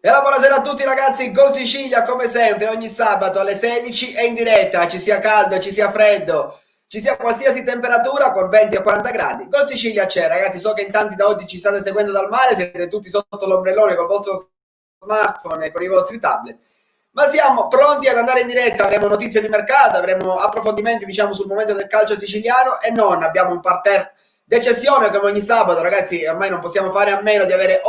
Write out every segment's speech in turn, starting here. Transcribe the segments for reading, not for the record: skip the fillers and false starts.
E allora buonasera a tutti ragazzi, Gol Sicilia come sempre, ogni sabato alle 16 è in diretta, ci sia caldo, ci sia freddo, ci sia qualsiasi temperatura con 20 o 40 gradi. Gol Sicilia c'è ragazzi, so che in tanti da oggi ci state seguendo dal mare, siete tutti sotto l'ombrellone col vostro smartphone e con i vostri tablet. Ma siamo pronti ad andare in diretta, avremo notizie di mercato, avremo approfondimenti diciamo sul momento del calcio siciliano e non, abbiamo un parterre d'eccezione come ogni sabato ragazzi, ormai non possiamo fare a meno di avere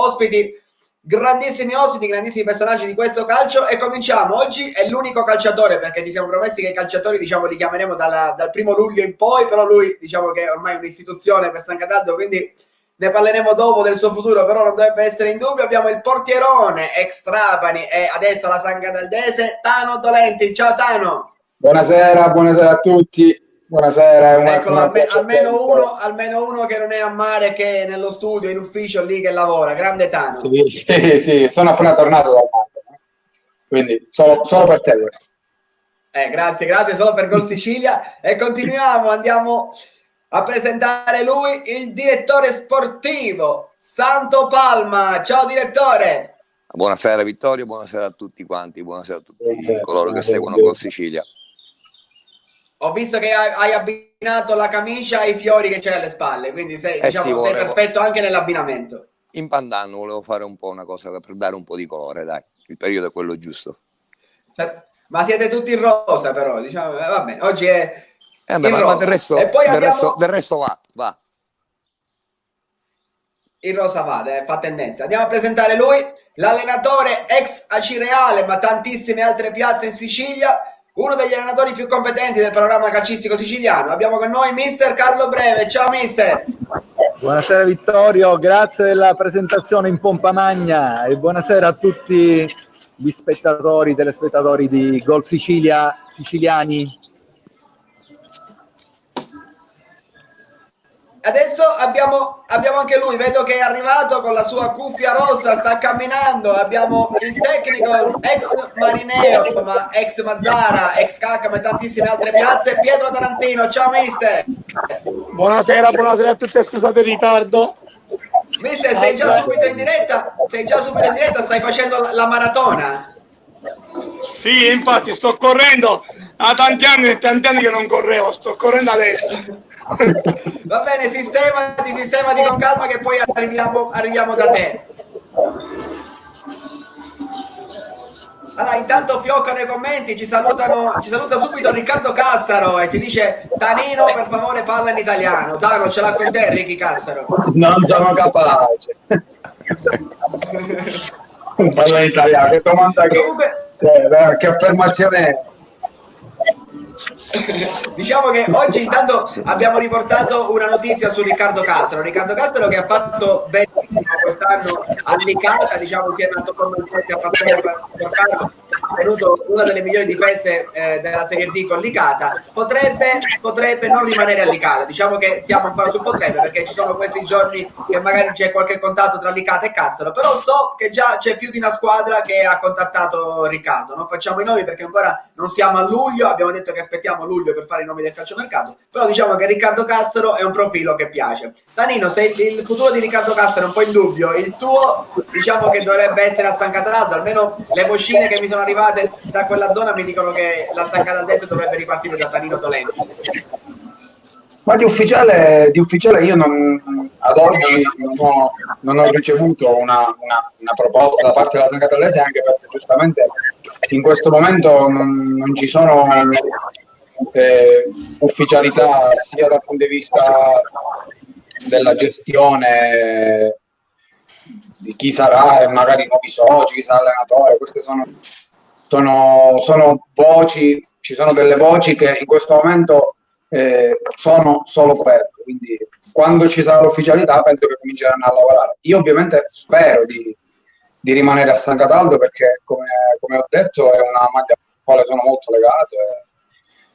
grandissimi ospiti, grandissimi personaggi di questo calcio e cominciamo. Oggi è l'unico calciatore perché ci siamo promessi che i calciatori diciamo li chiameremo dal 1° luglio in poi, però lui diciamo che è ormai un'istituzione per San Cataldo, quindi ne parleremo dopo del suo futuro, però non dovrebbe essere in dubbio. Abbiamo il portierone ex Trapani e adesso la San Cataldese, Tano Dolenti. Ciao Tano. Buonasera a tutti. Buonasera. Eccolo, almeno uno che non è a mare, che è nello studio, in ufficio lì che lavora. Grande Tano. Sì, sono appena tornato dal mare, quindi solo per te questo. Grazie, solo per Gol Sicilia. E continuiamo, andiamo a presentare lui, il direttore sportivo Santo Palma. Ciao direttore. Buonasera Vittorio, buonasera a tutti quanti, buonasera a tutti coloro che seguono Gol Sicilia. Ho visto che hai abbinato la camicia ai fiori che c'è alle spalle, quindi sei perfetto anche nell'abbinamento. In pandanno volevo fare un po' una cosa per dare un po' di colore, dai, il periodo è quello giusto. Ma siete tutti in rosa però, diciamo, vabbè, oggi è ma del resto, e poi del resto va. Il rosa fa tendenza. Andiamo a presentare lui, l'allenatore ex Acireale, ma tantissime altre piazze in Sicilia, uno degli allenatori più competenti del panorama calcistico siciliano. Abbiamo con noi mister Carlo Breve. Ciao mister. Buonasera Vittorio, grazie della presentazione in pompa magna e buonasera a tutti gli spettatori, telespettatori di Gol Sicilia siciliani. Adesso abbiamo anche lui, vedo che è arrivato con la sua cuffia rossa, sta camminando. Abbiamo il tecnico ex Marineo, ma ex Mazzara, ex Cacca e tantissime altre piazze, Pietro Tarantino. Ciao mister. Buonasera a tutti, scusate il ritardo. Mister, sei già subito in diretta, stai facendo la maratona? Sì, infatti sto correndo, ha tanti anni che non correvo, sto correndo adesso. Va bene, sistemati con calma che poi arriviamo da te. Allora, intanto fioccano i commenti, ci saluta subito Riccardo Cassaro e ci dice: Tanino, per favore parla in italiano. Tano, ce l'ha con te Ricky Cassaro? Non sono capace. Parla in italiano, che domanda che affermazione è? Diciamo che oggi intanto abbiamo riportato una notizia su Riccardo Castro che ha fatto benissimo quest'anno a Licata, diciamo insieme a Tocco Manzesi, a Pasquale Porcaro, ha tenuto una delle migliori difese della Serie D con Licata. Potrebbe non rimanere a Licata, diciamo che siamo ancora sul potrebbe perché ci sono questi giorni che magari c'è qualche contatto tra Licata e Cassaro, però so che già c'è più di una squadra che ha contattato Riccardo. Non facciamo i nomi perché ancora non siamo a luglio, abbiamo detto che aspettiamo luglio per fare i nomi del calciomercato, però diciamo che Riccardo Cassaro è un profilo che piace. Tanino, se il futuro di Riccardo Cassaro è un po' in dubbio, il tuo diciamo che dovrebbe essere a San Cataldo, almeno le vocine che mi sono arrivate da quella zona mi dicono che la San Cataldese dovrebbe ripartire da Tanino Dolenti. Ma di ufficiale io ad oggi non ho ricevuto una proposta da parte della San Cataldese, anche perché giustamente in questo momento non ci sono ufficialità sia dal punto di vista della gestione di chi sarà e magari nuovi soci, chi sarà allenatore. Queste sono voci, ci sono delle voci che in questo momento sono solo quelle, quindi quando ci sarà l'ufficialità penso che cominceranno a lavorare. Io ovviamente spero di rimanere a San Cataldo perché come ho detto è una maglia con la quale sono molto legato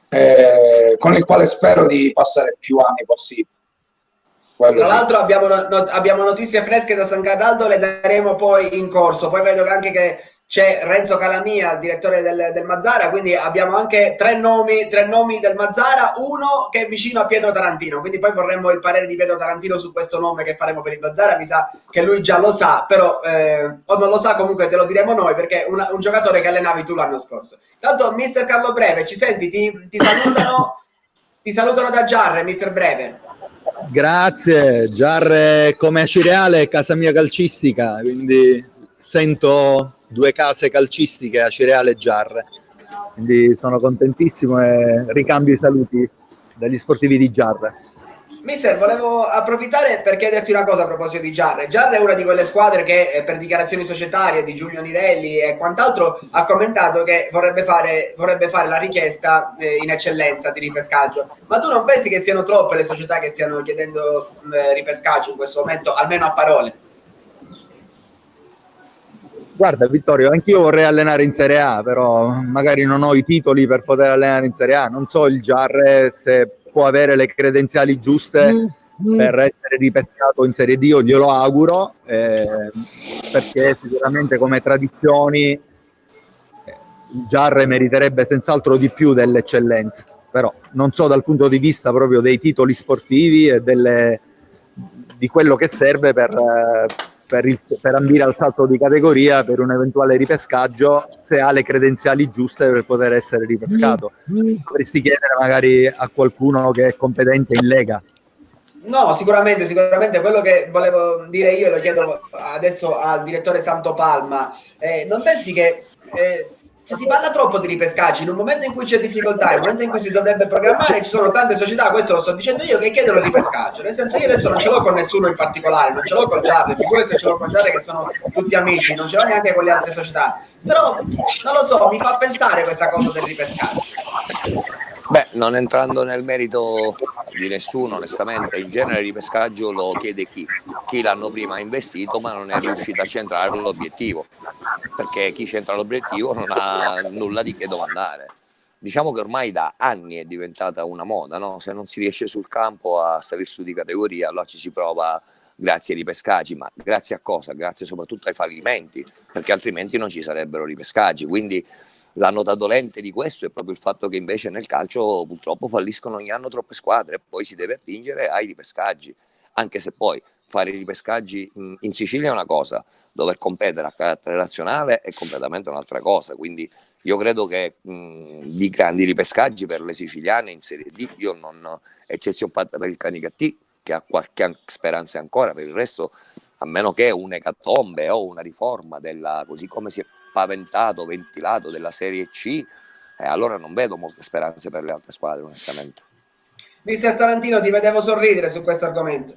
e con il quale spero di passare più anni possibili. Tra l'altro abbiamo notizie fresche da San Cataldo, le daremo poi in corso. Poi vedo anche che c'è Renzo Calamia, direttore del Mazzara, quindi abbiamo anche tre nomi del Mazzara, uno che è vicino a Pietro Tarantino, quindi poi vorremmo il parere di Pietro Tarantino su questo nome che faremo per il Mazzara. Mi sa che lui già lo sa, però o non lo sa, comunque te lo diremo noi, perché è un giocatore che allenavi tu l'anno scorso. Tanto mister Carlo Breve, ci senti? Ti salutano da Giarre, mister Breve. Grazie, Giarre come Acireale è casa mia calcistica, quindi sento due case calcistiche, Acireale e Giarre, quindi sono contentissimo e ricambio i saluti dagli sportivi di Giarre. Mister, volevo approfittare per chiederti una cosa a proposito di Giarre. Giarre è una di quelle squadre che per dichiarazioni societarie di Giulio Nirelli e quant'altro ha commentato che vorrebbe fare la richiesta in eccellenza di ripescaggio. Ma tu non pensi che siano troppe le società che stiano chiedendo ripescaggio in questo momento, almeno a parole? Guarda Vittorio, anch'io vorrei allenare in Serie A, però magari non ho i titoli per poter allenare in Serie A. Non so il Giarre se può avere le credenziali giuste per essere ripescato in Serie D, io glielo auguro, perché sicuramente come tradizioni il Giarre meriterebbe senz'altro di più dell'eccellenza, però non so dal punto di vista proprio dei titoli sportivi e di quello che serve per ambire al salto di categoria per un eventuale ripescaggio, se ha le credenziali giuste per poter essere ripescato. Dovresti chiedere magari a qualcuno che è competente in Lega. No, sicuramente quello che volevo dire io, lo chiedo adesso al direttore Santopalma. Non pensi che si parla troppo di ripescaggi in un momento in cui c'è difficoltà, in un momento in cui si dovrebbe programmare, ci sono tante società, questo lo sto dicendo io, che chiedono il ripescaggio. Nel senso, io adesso non ce l'ho con nessuno in particolare, non ce l'ho con Giarre, figurati se ce l'ho con Giarre che sono tutti amici, non ce l'ho neanche con le altre società. Però, non lo so, mi fa pensare questa cosa del ripescaggio. Beh, non entrando nel merito di nessuno, onestamente, in genere il ripescaggio lo chiede chi l'anno prima ha investito ma non è riuscito a centrare l'obiettivo, perché chi centra l'obiettivo non ha nulla di che domandare. Diciamo che ormai da anni è diventata una moda, no? Se non si riesce sul campo a salire su di categoria, allora ci si prova grazie ai ripescaggi, ma grazie a cosa? Grazie soprattutto ai fallimenti, perché altrimenti non ci sarebbero ripescaggi. Quindi la nota dolente di questo è proprio il fatto che invece nel calcio purtroppo falliscono ogni anno troppe squadre e poi si deve attingere ai ripescaggi, anche se poi fare i ripescaggi in Sicilia è una cosa, dover competere a carattere nazionale è completamente un'altra cosa, quindi io credo che di grandi ripescaggi per le siciliane in Serie D, io non eccezione fatta per il Canicattì che ha qualche speranza ancora, per il resto a meno che un'ecatombe o una riforma così come si è paventato, ventilato della Serie C, allora non vedo molte speranze per le altre squadre, onestamente. Mister Tarantino, ti vedevo sorridere su questo argomento.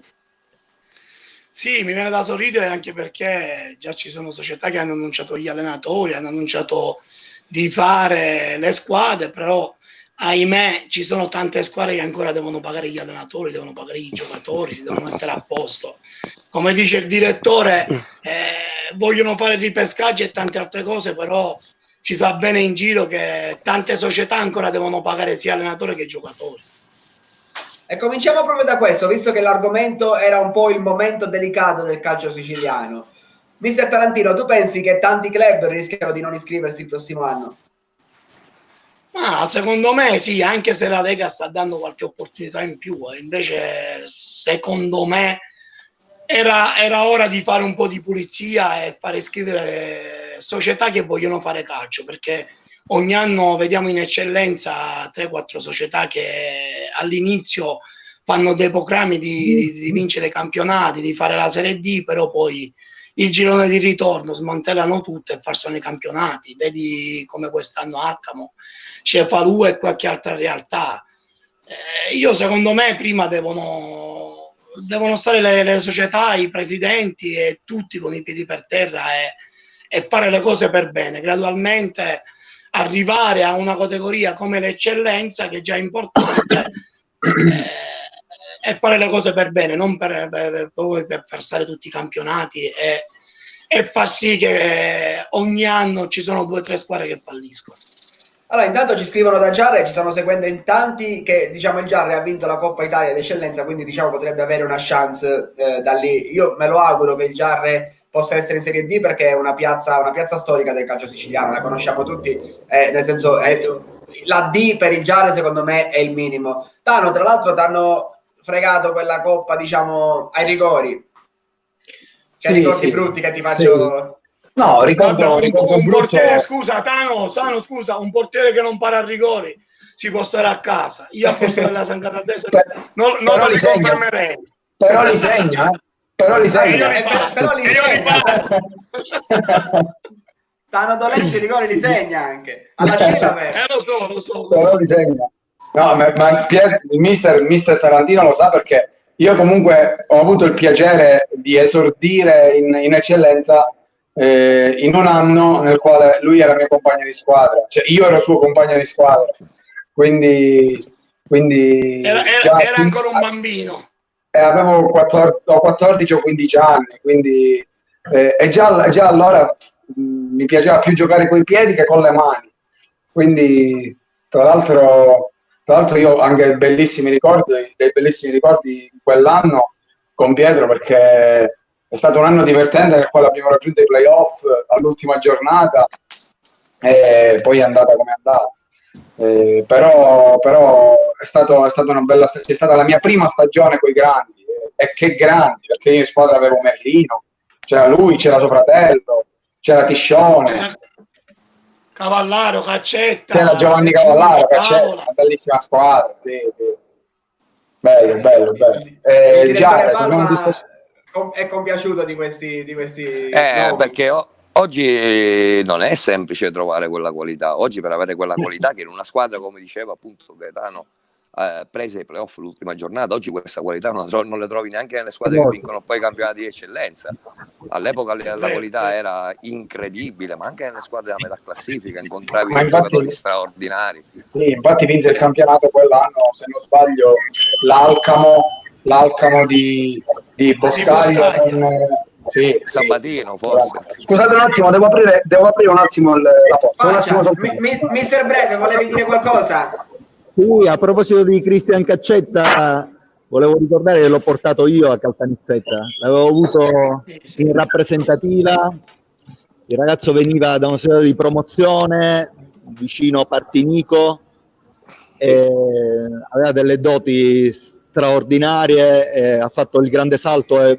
Sì, mi viene da sorridere anche perché già ci sono società che hanno annunciato gli allenatori, hanno annunciato di fare le squadre, però ahimè ci sono tante squadre che ancora devono pagare gli allenatori, devono pagare i giocatori, si devono mettere a posto. Come dice il direttore, vogliono fare ripescaggi e tante altre cose, però si sa bene in giro che tante società ancora devono pagare sia allenatori che giocatori. E cominciamo proprio da questo, visto che l'argomento era un po' il momento delicato del calcio siciliano. Mister Tarantino, tu pensi che tanti club rischiano di non iscriversi il prossimo anno? Secondo me sì, anche se la Lega sta dando qualche opportunità in più, invece secondo me era ora di fare un po' di pulizia e fare iscrivere società che vogliono fare calcio, perché ogni anno vediamo in eccellenza 3-4 società che all'inizio fanno dei programmi di vincere campionati, di fare la Serie D, però poi il girone di ritorno smantellano tutto e farsene i campionati. Vedi come quest'anno Alcamo, Cefalù e qualche altra realtà. Io secondo me prima devono stare le società, i presidenti e tutti con i piedi per terra e fare le cose per bene, gradualmente arrivare a una categoria come l'eccellenza, che è già importante, e fare le cose per bene, non per far stare tutti i campionati e far sì che ogni anno ci sono 2 o 3 squadre che falliscono. Allora, intanto ci scrivono da Giarre, ci stanno seguendo in tanti che, diciamo, il Giarre ha vinto la Coppa Italia d'eccellenza, quindi, diciamo, potrebbe avere una chance da lì. Io me lo auguro che il Giarre possa essere in Serie D, perché è una piazza storica del calcio siciliano, la conosciamo tutti, nel senso la D per il Giare secondo me è il minimo. Tano, tra l'altro ti hanno fregato quella coppa, diciamo, ai rigori. Che Sì, ricordi sì. brutti che ti faccio... No, ricordo Vabbè, un brutto. portiere, scusa, Tano, scusa, un portiere che non para a rigori si può stare a casa. Io a posto della Sangata a destra non Però lo li segna. riconfermerei. Però li segna, però li segna. Però li segna. Tano Dolenti i rigori li segna anche. Alla Scilla, Lo so. Però li segna. No, ma il mister Tarantino lo sa, perché io comunque ho avuto il piacere di esordire in eccellenza in un anno nel quale lui era mio compagno di squadra, cioè io ero suo compagno di squadra, quindi Era già, ancora un bambino. avevo 14 o 15 anni, quindi e già allora mi piaceva più giocare coi piedi che con le mani, quindi tra l'altro io ho anche dei bellissimi ricordi in quell'anno con Pietro, perché è stato un anno divertente nel quale abbiamo raggiunto i playoff all'ultima giornata e poi è andata come è andata. Però è stata una bella stagione, è stata la mia prima stagione con i grandi, e che grandi, perché io in squadra avevo Merlino, c'era lui, c'era suo fratello, c'era Tiscione, Cavallaro, Caccetta, c'era Giovanni Cavallaro, Caccetta, una bellissima squadra, sì. Bello. Il direttore Già, è compiaciuto di questi nomi. Perché oggi non è semplice trovare quella qualità. Oggi, per avere quella qualità, che in una squadra, come diceva appunto Gaetano, prese i playoff l'ultima giornata, oggi questa qualità non le trovi neanche nelle squadre che vincono poi i campionati di eccellenza. All'epoca la qualità era incredibile, ma anche nelle squadre da metà classifica incontravi dei giocatori straordinari. Sì, infatti vinse il campionato quell'anno, se non sbaglio, l'Alcamo di Boscaglio. Sì, Sabatino, forse. Scusate un attimo, devo aprire un attimo la porta. Mister Breve, volevi dire qualcosa? Sì, a proposito di Cristian Caccetta, volevo ricordare che l'ho portato io a Caltanissetta, l'avevo avuto in rappresentativa, il ragazzo veniva da una serie di promozione vicino Partinico, e aveva delle doti straordinarie, ha fatto il grande salto è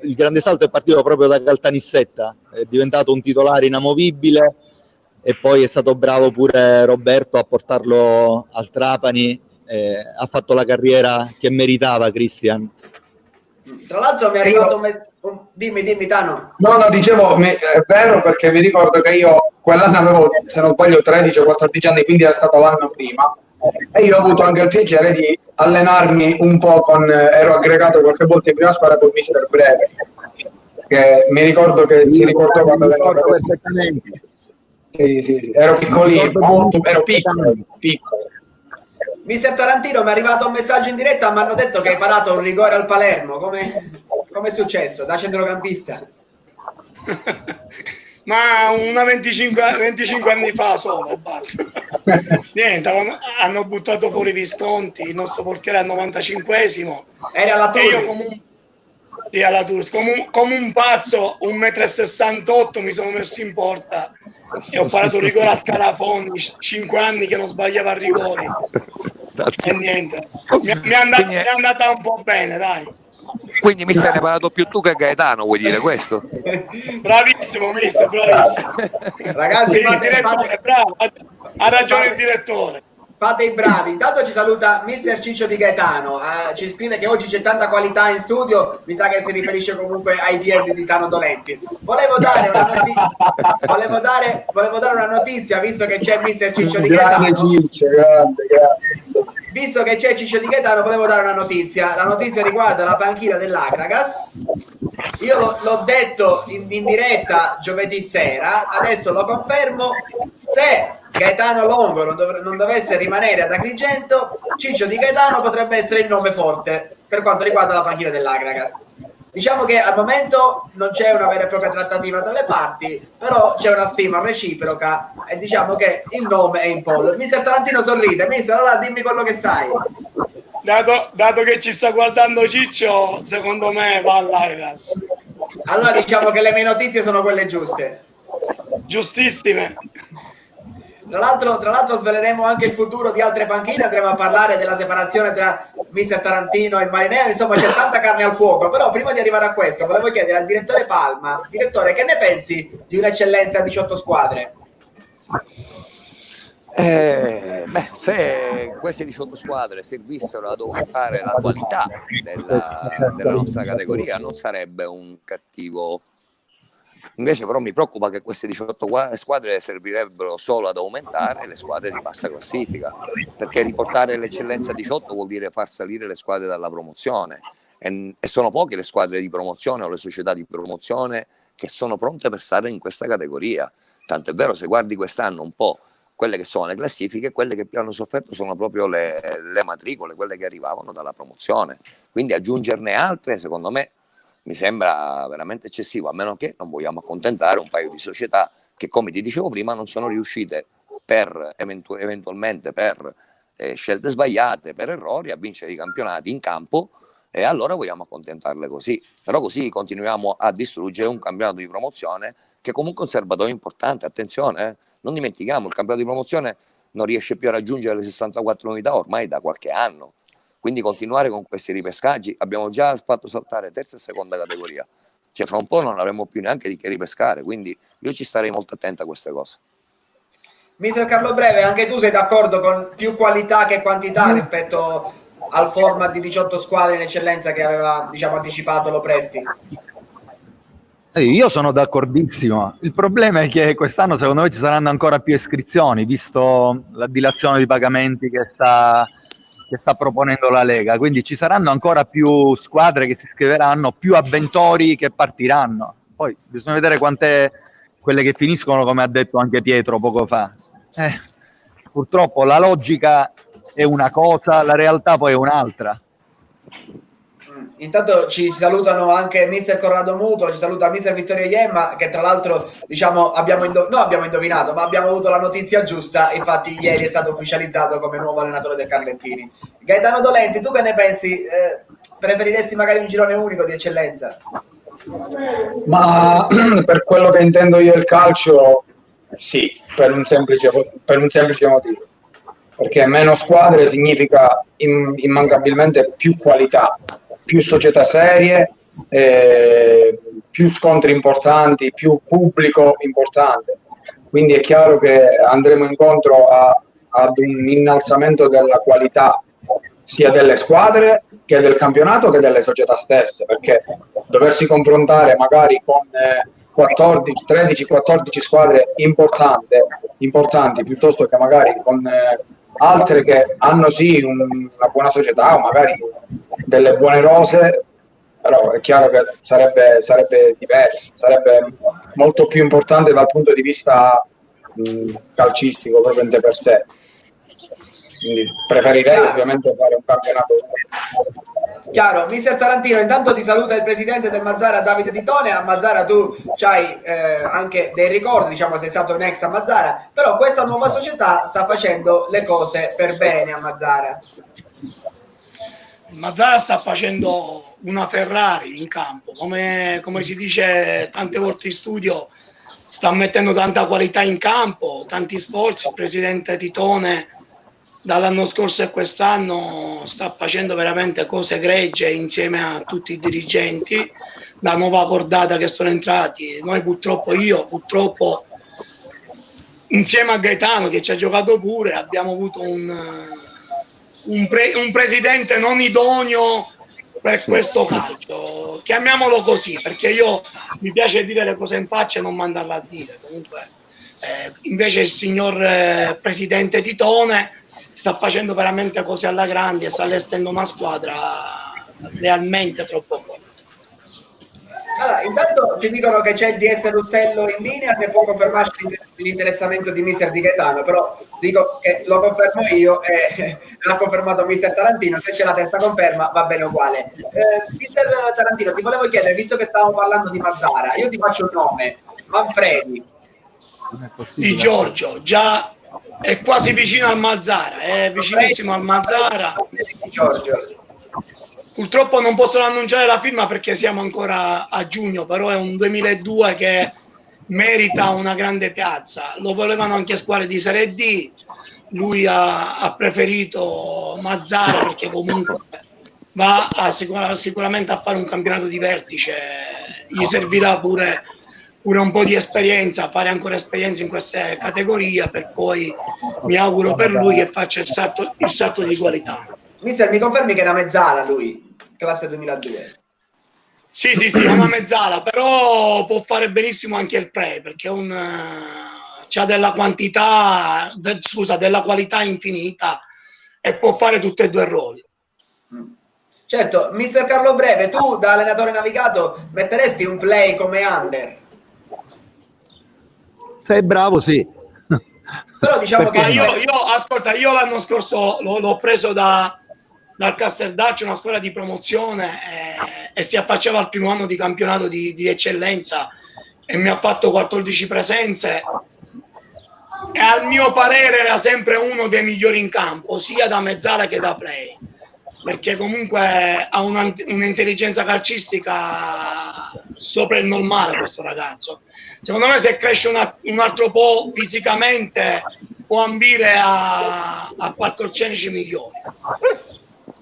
partito proprio da Caltanissetta, è diventato un titolare inamovibile, e poi è stato bravo pure Roberto a portarlo al Trapani. Ha fatto la carriera che meritava Cristian. Tra l'altro mi è arrivato dimmi Tano. No, dicevo, è vero, perché mi ricordo che io quell'anno avevo, se non sbaglio, 13 o 14 anni, quindi era stato l'anno prima, e io ho avuto anche il piacere di allenarmi un po' ero aggregato qualche volta in prima squadra con Mister Breve, che mi ricordo che si ricordò quando veniva perfettamente. Sì, ero piccolino, ero piccolo. Mister Tarantino, mi è arrivato un messaggio in diretta, mi hanno detto che hai parato un rigore al Palermo. Come è successo? Da centrocampista? Ma una 25 anni fa solo, basta. Niente, hanno buttato fuori Visconti, il nostro portiere al 95esimo. Era alla Turris. E io alla Turris, come un pazzo, 1,68 m mi sono messo in porta e ho parato un rigore a Scalafoni, 5 anni che non sbagliava rigori. E niente, mi è andata un po' bene, dai. Quindi mister, ne hai parlato più tu che Gaetano, vuoi dire questo? Bravissimo mister, bravissimo. Ragazzi, bravo, ha ragione il direttore. Fate i bravi. Intanto ci saluta mister Ciccio Di Gaetano, ci scrive che oggi c'è tanta qualità in studio, mi sa che si riferisce comunque ai piedi di Tano Dolenti. Volevo dare una notizia, visto che c'è mister Ciccio Di Gaetano. Grande. Visto che c'è Ciccio Di Gaetano, volevo dare una notizia. La notizia riguarda la panchina dell'Agragas. Io l'ho detto in diretta giovedì sera, adesso lo confermo. Se Gaetano Longo non dovesse rimanere ad Agrigento, Ciccio Di Gaetano potrebbe essere il nome forte per quanto riguarda la panchina dell'Agragas. Diciamo che al momento non c'è una vera e propria trattativa tra le parti, però c'è una stima reciproca e diciamo che il nome è in pollo. Mister Tarantino sorride. Mister, allora dimmi quello che sai. Dato che ci sta guardando Ciccio, secondo me va all'Agragas. Allora diciamo che le mie notizie sono quelle giuste. Giustissime. Tra l'altro sveleremo anche il futuro di altre panchine, andremo a parlare della separazione tra Mister Tarantino e Marinello, insomma c'è tanta carne al fuoco, però prima di arrivare a questo volevo chiedere al direttore Palma, direttore, che ne pensi di un'eccellenza a 18 squadre? Se queste 18 squadre servissero ad aumentare la qualità della nostra categoria non sarebbe un cattivo. Invece però mi preoccupa che queste 18 squadre servirebbero solo ad aumentare le squadre di bassa classifica, perché riportare l'eccellenza a 18 vuol dire far salire le squadre dalla promozione e sono poche le squadre di promozione o le società di promozione che sono pronte per stare in questa categoria. Tant'è vero, se guardi quest'anno un po' quelle che sono le classifiche, quelle che più hanno sofferto sono proprio le matricole, quelle che arrivavano dalla promozione. Quindi aggiungerne altre, secondo me, mi sembra veramente eccessivo, a meno che non vogliamo accontentare un paio di società che, come ti dicevo prima, non sono riuscite eventualmente per scelte sbagliate, per errori, a vincere i campionati in campo, e allora vogliamo accontentarle così. Però così continuiamo a distruggere un campionato di promozione che comunque è un serbatoio importante. Attenzione, non dimentichiamo, il campionato di promozione non riesce più a raggiungere le 64 unità ormai da qualche anno. Quindi continuare con questi ripescaggi, abbiamo già fatto saltare terza e seconda categoria, cioè fra un po' non avremo più neanche di che ripescare, quindi io ci starei molto attento a queste cose. Mister Carlo Breve, anche tu sei d'accordo con più qualità che quantità rispetto al format di 18 squadre in eccellenza che aveva, diciamo, anticipato Lo Presti? Io sono d'accordissimo. Il problema è che quest'anno secondo me ci saranno ancora più iscrizioni, visto la dilazione di pagamenti che sta proponendo la Lega, quindi ci saranno ancora più squadre che si iscriveranno, più avventori che partiranno. Poi bisogna vedere quante quelle che finiscono, come ha detto anche Pietro poco fa. Purtroppo la logica è una cosa, la realtà poi è un'altra. Intanto ci salutano anche Mister Corrado Muto, ci saluta Mister Vittorio Iemma, che tra l'altro diciamo abbiamo indovinato, ma abbiamo avuto la notizia giusta, infatti ieri è stato ufficializzato come nuovo allenatore del Carlettini. Gaetano Dolenti, tu che ne pensi? Preferiresti magari un girone unico di eccellenza? Ma per quello che intendo io il calcio, sì, per un semplice motivo. Perché meno squadre significa immancabilmente più qualità, più società serie, più scontri importanti, più pubblico importante. Quindi è chiaro che andremo incontro ad un innalzamento della qualità sia delle squadre che del campionato che delle società stesse, perché doversi confrontare magari con 13-14 squadre importanti piuttosto che magari con altre che hanno sì una buona società o magari delle buone rose, però è chiaro che sarebbe diverso, sarebbe molto più importante dal punto di vista calcistico proprio in sé per sé. Quindi preferirei ovviamente fare un campionato. Chiaro, Mister Tarantino, intanto ti saluta il presidente del Mazzara, Davide Titone. A Mazzara tu c'hai anche dei ricordi, diciamo, sei stato un ex a Mazzara, però questa nuova società sta facendo le cose per bene a Mazzara. Mazzara sta facendo una Ferrari in campo, come si dice tante volte in studio, sta mettendo tanta qualità in campo, tanti sforzi. Il presidente Titone dall'anno scorso e quest'anno sta facendo veramente cose egregie insieme a tutti i dirigenti, la nuova cordata che sono entrati. Noi purtroppo insieme a Gaetano, che ci ha giocato pure, abbiamo avuto un presidente non idoneo per questo calcio, chiamiamolo così, perché io mi piace dire le cose in faccia e non mandarle a dire. Comunque invece il signor presidente Titone sta facendo veramente cose alla grande e sta allestendo una squadra realmente troppo forte. Allora, intanto ci dicono che c'è il DS Russello in linea, se può confermarci l'interessamento di Mister Di Gaetano, però dico che lo confermo io e l'ha confermato Mister Tarantino. Se c'è la terza conferma va bene uguale. Mister Tarantino, ti volevo chiedere, visto che stavamo parlando di Mazzara, io ti faccio un nome, Manfredi. Di Giorgio, già è quasi vicino al Mazzara, è vicinissimo al Mazzara. Giorgio. Purtroppo non possono annunciare la firma perché siamo ancora a giugno, però è un 2002 che merita una grande piazza. Lo volevano anche squadre di Serie D, lui ha preferito Mazzara perché comunque va sicuramente a fare un campionato di vertice, gli servirà pure un po' di esperienza, fare ancora esperienza in queste categorie, per poi mi auguro per lui che faccia il salto di qualità. Mister, mi confermi che è una mezzala lui, classe 2002? Sì, è una mezzala, però può fare benissimo anche il pre, perché c'ha della quantità, della qualità infinita e può fare tutti e due i ruoli. Certo, mister Carlo Breve, tu da allenatore navigato metteresti un play come under? Sei bravo, sì. Però diciamo che Ascolta, io l'anno scorso l'ho preso dal Casterdaccio, una scuola di promozione, e si affacciava al primo anno di campionato di eccellenza e mi ha fatto 14 presenze e al mio parere era sempre uno dei migliori in campo, sia da mezzala che da play, perché comunque ha un'intelligenza calcistica sopra il normale questo ragazzo. Secondo me se cresce un altro po' fisicamente può ambire a palcoscenici migliori.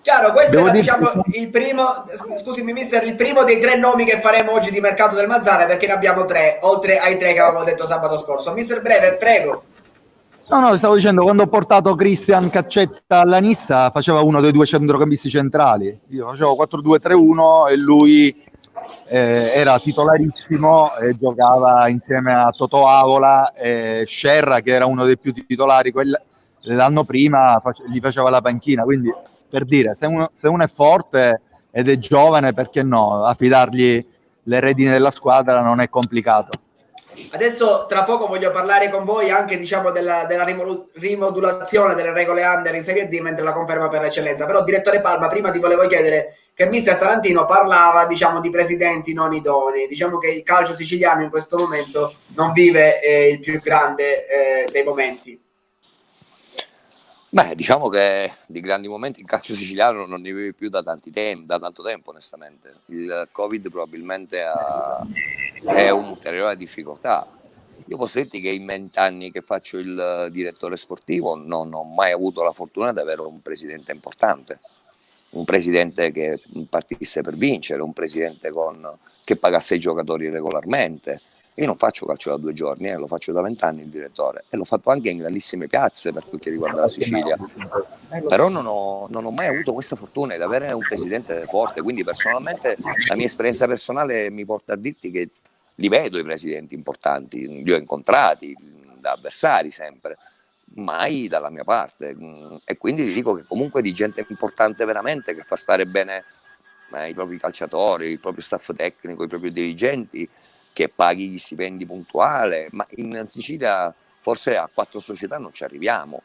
Chiaro, questo era diciamo il primo, scusami mister, il primo dei 3 nomi che faremo oggi di mercato del Mazzara, perché ne abbiamo 3, oltre ai 3 che avevamo detto sabato scorso. Mister Breve, prego. No, stavo dicendo, quando ho portato Cristian Caccetta alla Nissa faceva uno dei 2 centrocampisti centrali. Io facevo 4-2-3-1 e lui era titolarissimo e giocava insieme a Totò Avola e Scerra, che era uno dei più titolari l'anno prima, gli faceva la panchina. Quindi, per dire, se uno è forte ed è giovane, perché no? Affidargli le redini della squadra non è complicato. Adesso tra poco voglio parlare con voi anche diciamo della rimodulazione delle regole under in Serie D, mentre la conferma per l'eccellenza. Però direttore Palma, prima ti volevo chiedere che mister Tarantino parlava diciamo di presidenti non idonei. Diciamo che il calcio siciliano in questo momento non vive il più grande dei momenti. Beh, diciamo che di grandi momenti il calcio siciliano non ne vive più da tanto tempo, onestamente. Il Covid probabilmente è un'ulteriore difficoltà. Io posso dirti che in 20 anni che faccio il direttore sportivo non ho mai avuto la fortuna di avere un presidente importante, un presidente che partisse per vincere, un presidente che pagasse i giocatori regolarmente. Io non faccio calcio da 2 giorni, lo faccio da 20 anni il direttore e l'ho fatto anche in grandissime piazze per quel che riguarda la Sicilia. Però non ho mai avuto questa fortuna di avere un presidente forte, quindi personalmente la mia esperienza personale mi porta a dirti che li vedo i presidenti importanti, li ho incontrati da avversari sempre, mai dalla mia parte, e quindi ti dico che comunque di gente importante veramente che fa stare bene i propri calciatori, il proprio staff tecnico, i propri dirigenti, che paghi gli stipendi puntuale, ma in Sicilia forse a 4 società non ci arriviamo,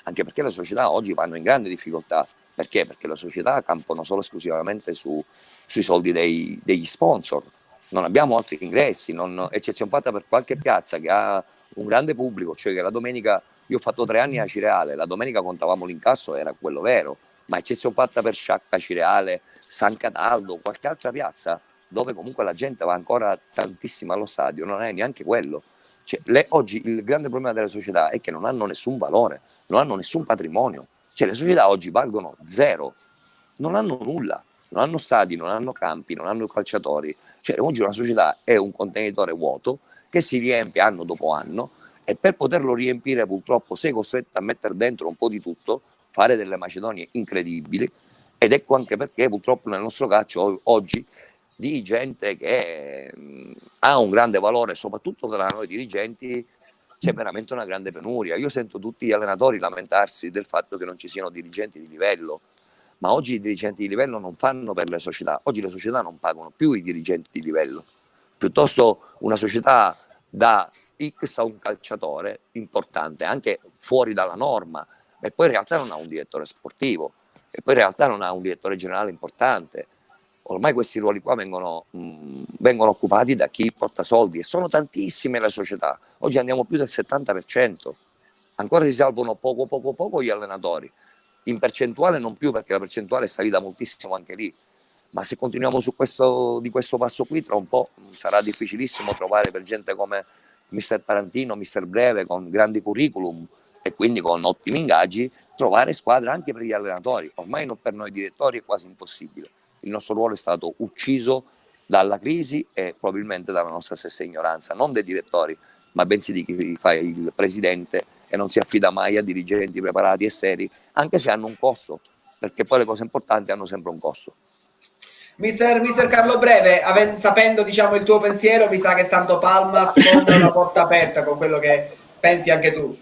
anche perché le società oggi vanno in grande difficoltà. Perché? Perché le società campano solo esclusivamente sui soldi degli sponsor, non abbiamo altri ingressi, eccezione fatta per qualche piazza che ha un grande pubblico, cioè che la domenica, io ho fatto 3 anni a Cireale, la domenica contavamo l'incasso, era quello vero, ma eccezione fatta per Sciacca, Cireale, San Cataldo, qualche altra piazza, dove comunque la gente va ancora tantissimo allo stadio, non è neanche quello. Cioè, oggi il grande problema delle società è che non hanno nessun valore, non hanno nessun patrimonio. Cioè, le società oggi valgono 0, non hanno nulla, non hanno stadi, non hanno campi, non hanno calciatori. Cioè, oggi una società è un contenitore vuoto che si riempie anno dopo anno e per poterlo riempire purtroppo sei costretto a mettere dentro un po' di tutto, fare delle macedonie incredibili, ed ecco anche perché purtroppo nel nostro calcio oggi di gente che ha un grande valore, soprattutto tra noi dirigenti c'è veramente una grande penuria. Io sento tutti gli allenatori lamentarsi del fatto che non ci siano dirigenti di livello, ma oggi i dirigenti di livello non fanno per le società, oggi le società non pagano più i dirigenti di livello, piuttosto una società dà X a un calciatore importante, anche fuori dalla norma, e poi in realtà non ha un direttore sportivo, e poi in realtà non ha un direttore generale importante. Ormai questi ruoli qua vengono occupati da chi porta soldi e sono tantissime le società. Oggi andiamo più del 70%. Ancora si salvano poco gli allenatori. In percentuale non più, perché la percentuale è salita moltissimo anche lì. ma se continuiamo di questo passo qui, tra un po' sarà difficilissimo trovare per gente come Mister Tarantino, Mister Breve, con grandi curriculum e quindi con ottimi ingaggi, trovare squadre anche per gli allenatori. Ormai per noi direttori è quasi impossibile. Il nostro ruolo è stato ucciso dalla crisi e probabilmente dalla nostra stessa ignoranza, non dei direttori, ma bensì di chi fa il presidente e non si affida mai a dirigenti preparati e seri, anche se hanno un costo, perché poi le cose importanti hanno sempre un costo. Mister Carlo Breve, sapendo diciamo il tuo pensiero, mi sa che Santo Palma sfonda una porta aperta con quello che pensi anche tu.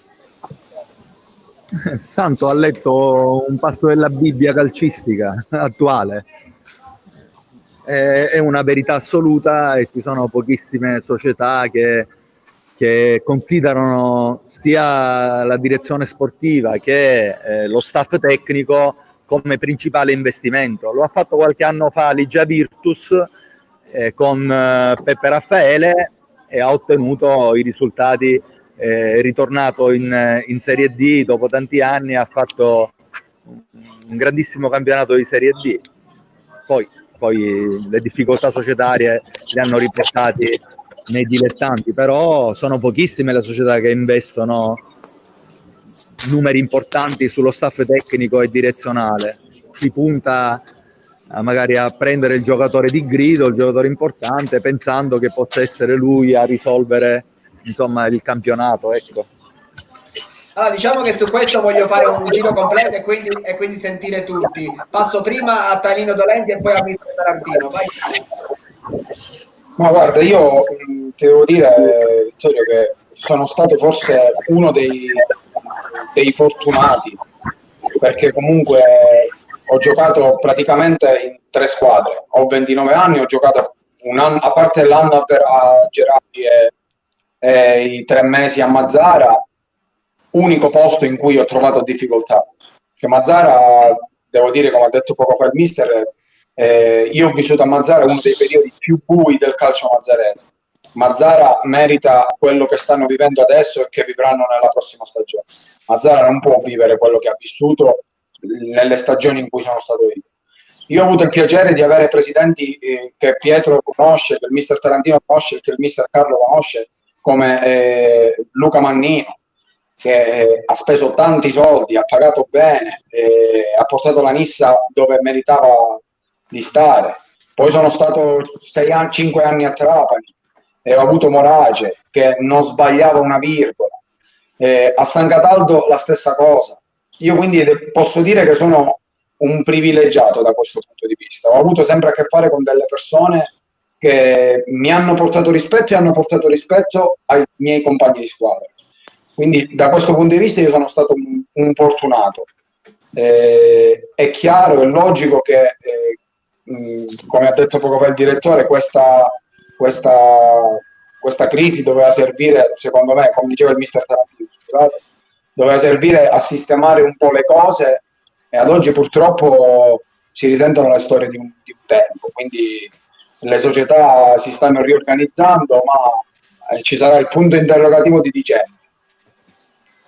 Santo ha letto un passo della Bibbia calcistica attuale. È una verità assoluta e ci sono pochissime società che considerano sia la direzione sportiva che lo staff tecnico come principale investimento. Lo ha fatto qualche anno fa Ligia Virtus con Peppe Raffaele e ha ottenuto i risultati. È ritornato in Serie D dopo tanti anni, ha fatto un grandissimo campionato di Serie D. Poi le difficoltà societarie li hanno riportati nei dilettanti, però sono pochissime le società che investono numeri importanti sullo staff tecnico e direzionale. Si punta magari a prendere il giocatore di grido, il giocatore importante, pensando che possa essere lui a risolvere insomma il campionato, ecco. Allora, diciamo che su questo voglio fare un giro completo e quindi sentire tutti. Passo prima a Tanino Dolenti e poi a Mister Tarantino. Vai. Ma guarda, io ti devo dire, Vittorio, che sono stato forse uno dei fortunati, perché comunque ho giocato praticamente in 3 squadre. Ho 29 anni, ho giocato un anno, a parte l'anno a Gerardi e i 3 mesi a Mazzara, unico posto in cui ho trovato difficoltà. Che Mazzara, devo dire, come ha detto poco fa il mister, io ho vissuto a Mazzara uno dei periodi più bui del calcio mazzarese. Mazzara merita quello che stanno vivendo adesso e che vivranno nella prossima stagione. Mazzara non può vivere quello che ha vissuto nelle stagioni in cui sono stato io. Io ho avuto il piacere di avere presidenti che Pietro conosce, che il mister Tarantino conosce, che il mister Carlo conosce, come Luca Mannino, che ha speso tanti soldi, ha pagato bene, ha portato la Nissa dove meritava di stare. Poi sono stato 5 anni a Trapani e ho avuto Morace che non sbagliava una virgola. A San Cataldo la stessa cosa. Io quindi posso dire che sono un privilegiato da questo punto di vista. Ho avuto sempre a che fare con delle persone che mi hanno portato rispetto e hanno portato rispetto ai miei compagni di squadra. Quindi da questo punto di vista io sono stato un fortunato. È chiaro, è logico che, come ha detto poco fa il direttore, questa crisi doveva servire, secondo me, come diceva il mister Tarantino, scusate, doveva servire a sistemare un po' le cose e ad oggi purtroppo si risentono le storie di un tempo, quindi le società si stanno riorganizzando, ma ci sarà il punto interrogativo di dicembre.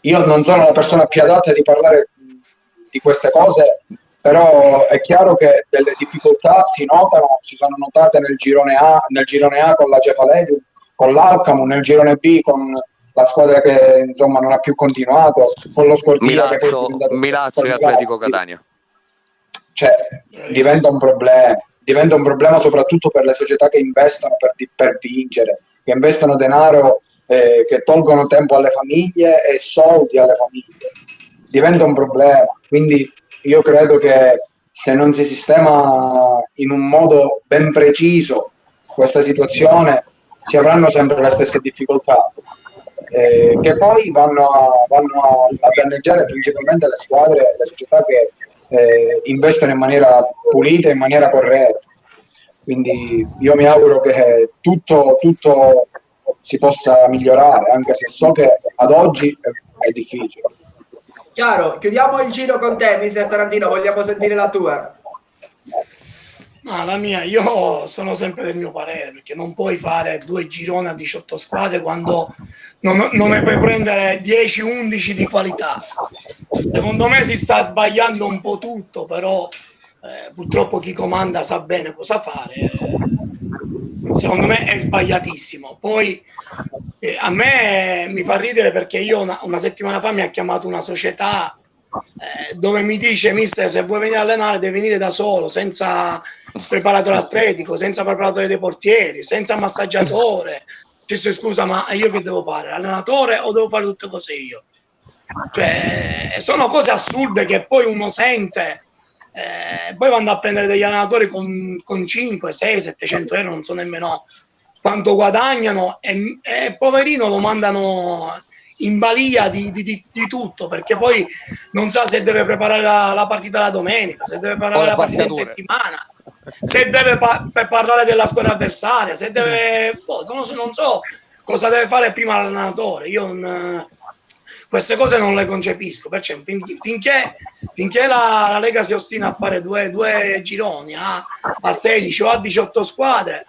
Io non sono la persona più adatta di parlare di queste cose, però è chiaro che delle difficoltà si notano, si sono notate nel girone A con la Cefaledium, con l'Alcamo, nel girone B con la squadra che insomma non ha più continuato, con lo Sportiva Milazzo e Atletico Catania. Cioè, diventa un problema soprattutto per le società che investono per vincere, che investono denaro, che tolgono tempo alle famiglie e soldi alle famiglie. Diventa un problema, quindi io credo che se non si sistema in un modo ben preciso questa situazione si avranno sempre le stesse difficoltà, che poi vanno a danneggiare principalmente le squadre, le società che investono in maniera pulita, in maniera corretta. Quindi io mi auguro che tutto si possa migliorare, anche se so che ad oggi è difficile. Chiaro, chiudiamo il giro con te, mister Tarantino, vogliamo sentire la tua. No, la mia, io sono sempre del mio parere, perché non puoi fare 2 gironi a 18 squadre quando non ne puoi prendere 10-11 di qualità. Secondo me si sta sbagliando un po' tutto, però purtroppo chi comanda sa bene cosa fare. Secondo me è sbagliatissimo. Poi a me mi fa ridere perché io una settimana fa mi ha chiamato una società dove mi dice: mister, se vuoi venire a allenare devi venire da solo, senza preparatore atletico, senza preparatore dei portieri, senza massaggiatore. Cioè, scusa, ma io che devo fare? Allenatore o devo fare tutte cose io? Cioè, sono cose assurde che poi uno sente. Poi vanno a prendere degli allenatori con 5, 6, 700 euro, non so nemmeno quanto guadagnano, e poverino lo mandano in balia di tutto, perché poi non sa se deve preparare la partita la domenica, se deve preparare la partita in settimana, se deve parlare della squadra avversaria, se deve non so cosa deve fare prima l'allenatore. Io queste cose non le concepisco, perciò finché la Lega si ostina a fare due gironi a 16 o a 18 squadre,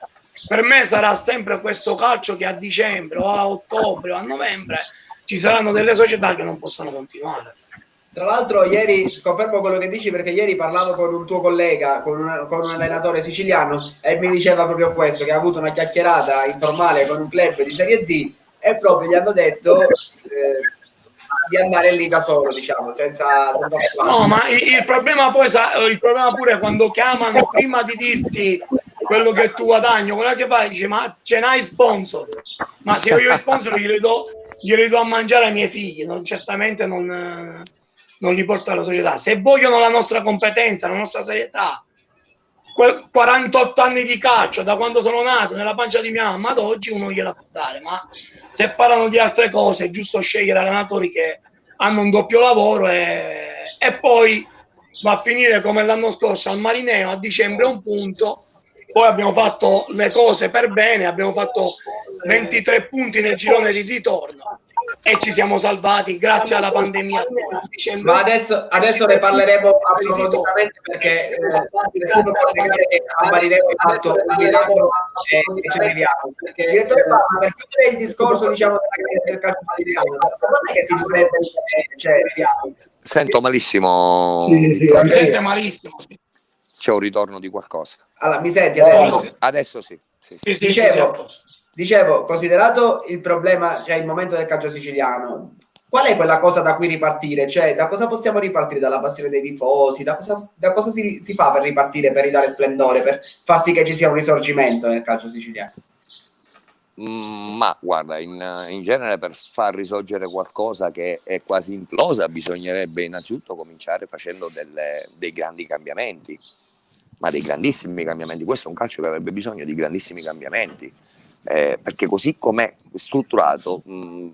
per me sarà sempre questo calcio che a dicembre o a ottobre o a novembre ci saranno delle società che non possono continuare. Tra l'altro ieri, confermo quello che dici, perché ieri parlavo con un tuo collega, con un allenatore siciliano, e mi diceva proprio questo, che ha avuto una chiacchierata informale con un club di Serie D e proprio gli hanno detto di andare lì da solo, diciamo, senza no, ma il problema pure è quando chiamano, prima di dirti quello che tu guadagni, quello che fai, dice: ma ce n'hai sponsor? Ma se io sponsor glieli do a mangiare ai miei figli, certamente non li porto alla società. Se vogliono la nostra competenza, la nostra serietà, 48 anni di calcio, da quando sono nato nella pancia di mia mamma ad oggi, uno gliela può dare. Ma se parlano di altre cose è giusto scegliere allenatori che hanno un doppio lavoro, e poi va a finire come l'anno scorso al Marineo, a dicembre un punto. Poi abbiamo fatto le cose per bene, abbiamo fatto 23 punti nel girone di ritorno e ci siamo salvati grazie alla pandemia. Ma adesso ne parleremo approfonditamente, perché nessuno può negare che a Marineo ha fatto un miracolo e ci arriviamo. Direttore Palma, per chiudere il discorso, diciamo, del calcio italiano, non è che si dovrebbe, Sento malissimo. Sì, sente malissimo. C'è un ritorno di qualcosa. Allora, mi senti adesso? Adesso sì. Dicevo, considerato il problema, cioè il momento del calcio siciliano, qual è quella cosa da cui ripartire? Cioè, da cosa possiamo ripartire? Dalla passione dei tifosi? Da cosa si fa per ripartire, per ridare splendore, per far sì che ci sia un risorgimento nel calcio siciliano? Ma guarda, in genere per far risorgere qualcosa che è quasi implosa bisognerebbe innanzitutto cominciare facendo dei grandi cambiamenti, ma dei grandissimi cambiamenti. Questo è un calcio che avrebbe bisogno di grandissimi cambiamenti, perché così com'è strutturato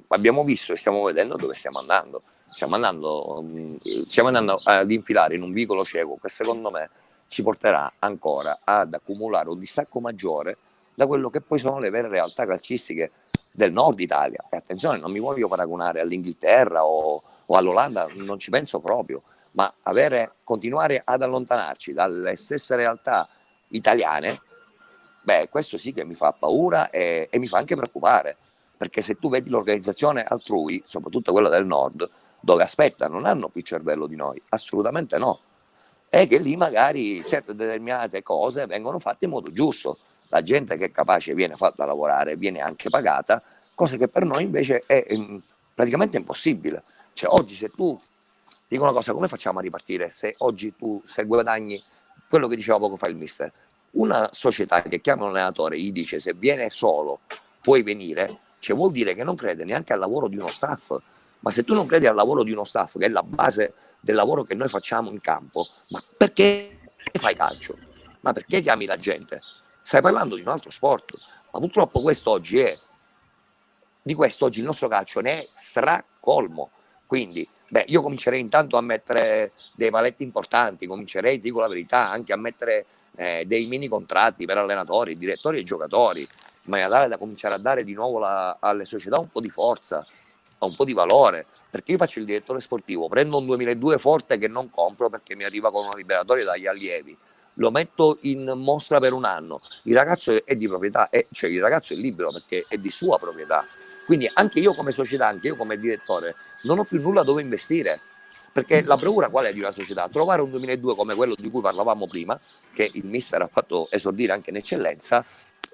abbiamo visto e stiamo vedendo dove stiamo andando. Stiamo andando ad infilare in un vicolo cieco che secondo me ci porterà ancora ad accumulare un distacco maggiore da quello che poi sono le vere realtà calcistiche del nord Italia. E attenzione, non mi voglio paragonare all'Inghilterra o all'Olanda, non ci penso proprio, ma continuare ad allontanarci dalle stesse realtà italiane, questo sì che mi fa paura e mi fa anche preoccupare, perché se tu vedi l'organizzazione altrui, soprattutto quella del nord, dove non hanno più cervello di noi, assolutamente no, è che lì magari certe determinate cose vengono fatte in modo giusto. La gente che è capace viene fatta lavorare, viene anche pagata, cosa che per noi invece è praticamente impossibile. Cioè oggi se tu, dico una cosa, come facciamo a ripartire se oggi se guadagni quello che diceva poco fa il mister, una società che chiama un allenatore gli dice se viene solo puoi venire, cioè vuol dire che non crede neanche al lavoro di uno staff. Ma se tu non credi al lavoro di uno staff, che è la base del lavoro che noi facciamo in campo, ma perché fai calcio? Ma perché chiami la gente? Stai parlando di un altro sport, ma purtroppo di questo oggi il nostro calcio ne è stracolmo. Quindi io comincerei intanto a mettere dei paletti importanti, comincerei, dico la verità, anche a mettere dei mini contratti per allenatori, direttori e giocatori, in maniera tale da cominciare a dare di nuovo alle società un po' di forza, un po' di valore. Perché io faccio il direttore sportivo, prendo un 2002 forte che non compro perché mi arriva con una liberatoria dagli allievi, lo metto in mostra per un anno, il ragazzo è di proprietà, cioè il ragazzo è libero perché è di sua proprietà, quindi anche io come società, anche io come direttore non ho più nulla dove investire, perché la bravura qual è di una società? Trovare un 2002 come quello di cui parlavamo prima, che il mister ha fatto esordire anche in eccellenza,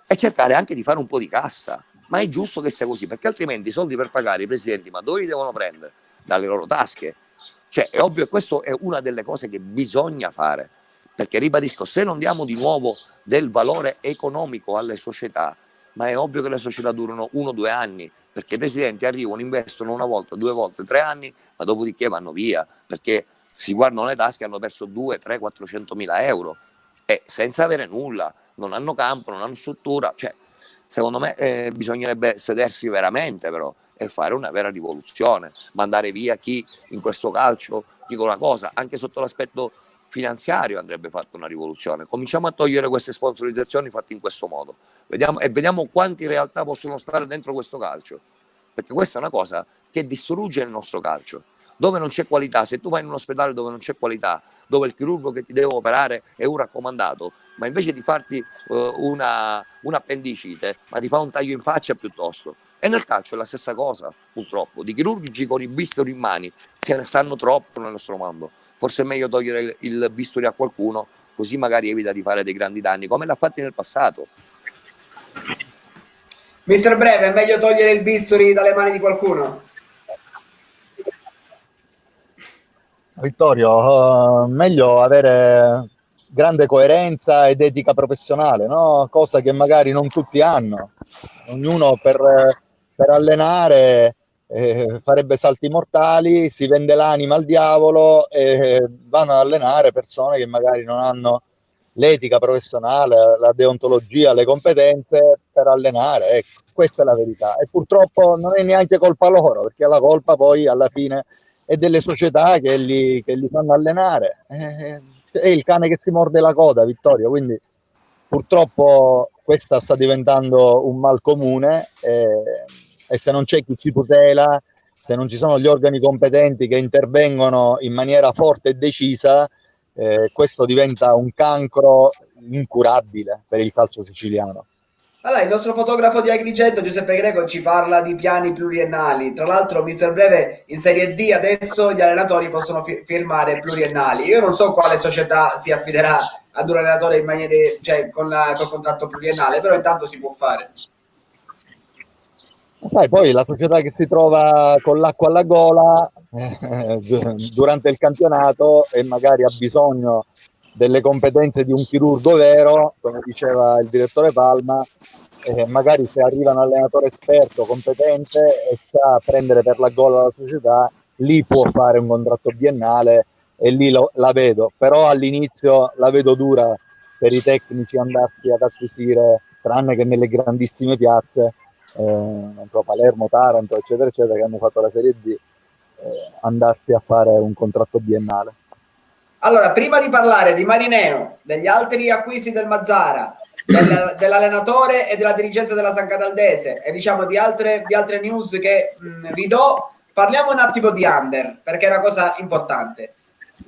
e cercare anche di fare un po' di cassa. Ma è giusto che sia così, perché altrimenti i soldi per pagare i presidenti, ma dove li devono prendere? Dalle loro tasche. Cioè, è ovvio che questa è una delle cose che bisogna fare, perché ribadisco, se non diamo di nuovo del valore economico alle società, ma è ovvio che le società durano 1 o 2 anni, perché i presidenti arrivano, investono 1 volta, 2 volte, 3 anni, ma dopodiché vanno via, perché si guardano le tasche, hanno perso 2, 3, 400 mila euro, e senza avere nulla, non hanno campo, non hanno struttura. Cioè, secondo me bisognerebbe sedersi veramente però e fare una vera rivoluzione, mandare via chi in questo calcio, dico una cosa, anche sotto l'aspetto finanziario andrebbe fatta una rivoluzione. Cominciamo a togliere queste sponsorizzazioni fatte in questo modo, vediamo quanti realtà possono stare dentro questo calcio, perché questa è una cosa che distrugge il nostro calcio, dove non c'è qualità. Se tu vai in un ospedale dove non c'è qualità, dove il chirurgo che ti deve operare è un raccomandato, ma invece di farti un'appendicite, ma ti fa un taglio in faccia piuttosto. E nel calcio è la stessa cosa, purtroppo. Di chirurgi con i bisturi in mani ce ne stanno troppo nel nostro mondo. Forse è meglio togliere il bisturi a qualcuno, così magari evita di fare dei grandi danni, come l'ha fatto nel passato. Mister Breve, è meglio togliere il bisturi dalle mani di qualcuno? Vittorio, meglio avere grande coerenza ed etica professionale, no? Cosa che magari non tutti hanno. Ognuno per allenare farebbe salti mortali, si vende l'anima al diavolo e vanno ad allenare persone che magari non hanno l'etica professionale, la deontologia, le competenze per allenare. Ecco, questa è la verità. E purtroppo non è neanche colpa loro, perché la colpa poi alla fine è delle società che li fanno allenare. È il cane che si morde la coda, Vittorio, quindi purtroppo questa sta diventando un mal comune e se non c'è chi ci tutela, se non ci sono gli organi competenti che intervengono in maniera forte e decisa, questo diventa un cancro incurabile per il calcio siciliano. Allora, il nostro fotografo di Agrigento, Giuseppe Greco, ci parla di piani pluriennali. Tra l'altro, Mister Breve, in Serie D adesso gli allenatori possono firmare pluriennali. Io non so quale società si affiderà ad un allenatore in maniera, cioè col contratto pluriennale, però intanto si può fare. Sai, poi la società che si trova con l'acqua alla gola durante il campionato e magari ha bisogno delle competenze di un chirurgo vero, come diceva il direttore Palma, magari se arriva un allenatore esperto, competente e sa prendere per la gola la società, lì può fare un contratto biennale e lì la vedo, però all'inizio la vedo dura per i tecnici andarsi ad acquisire, tranne che nelle grandissime piazze, non so, Palermo, Taranto, eccetera, eccetera, che hanno fatto la Serie D, andarsi a fare un contratto biennale. Allora, prima di parlare di Marineo, degli altri acquisti del Mazzara, dell'allenatore e della dirigenza della San Cataldese e diciamo di altre news che vi do, parliamo un attimo di under, perché è una cosa importante.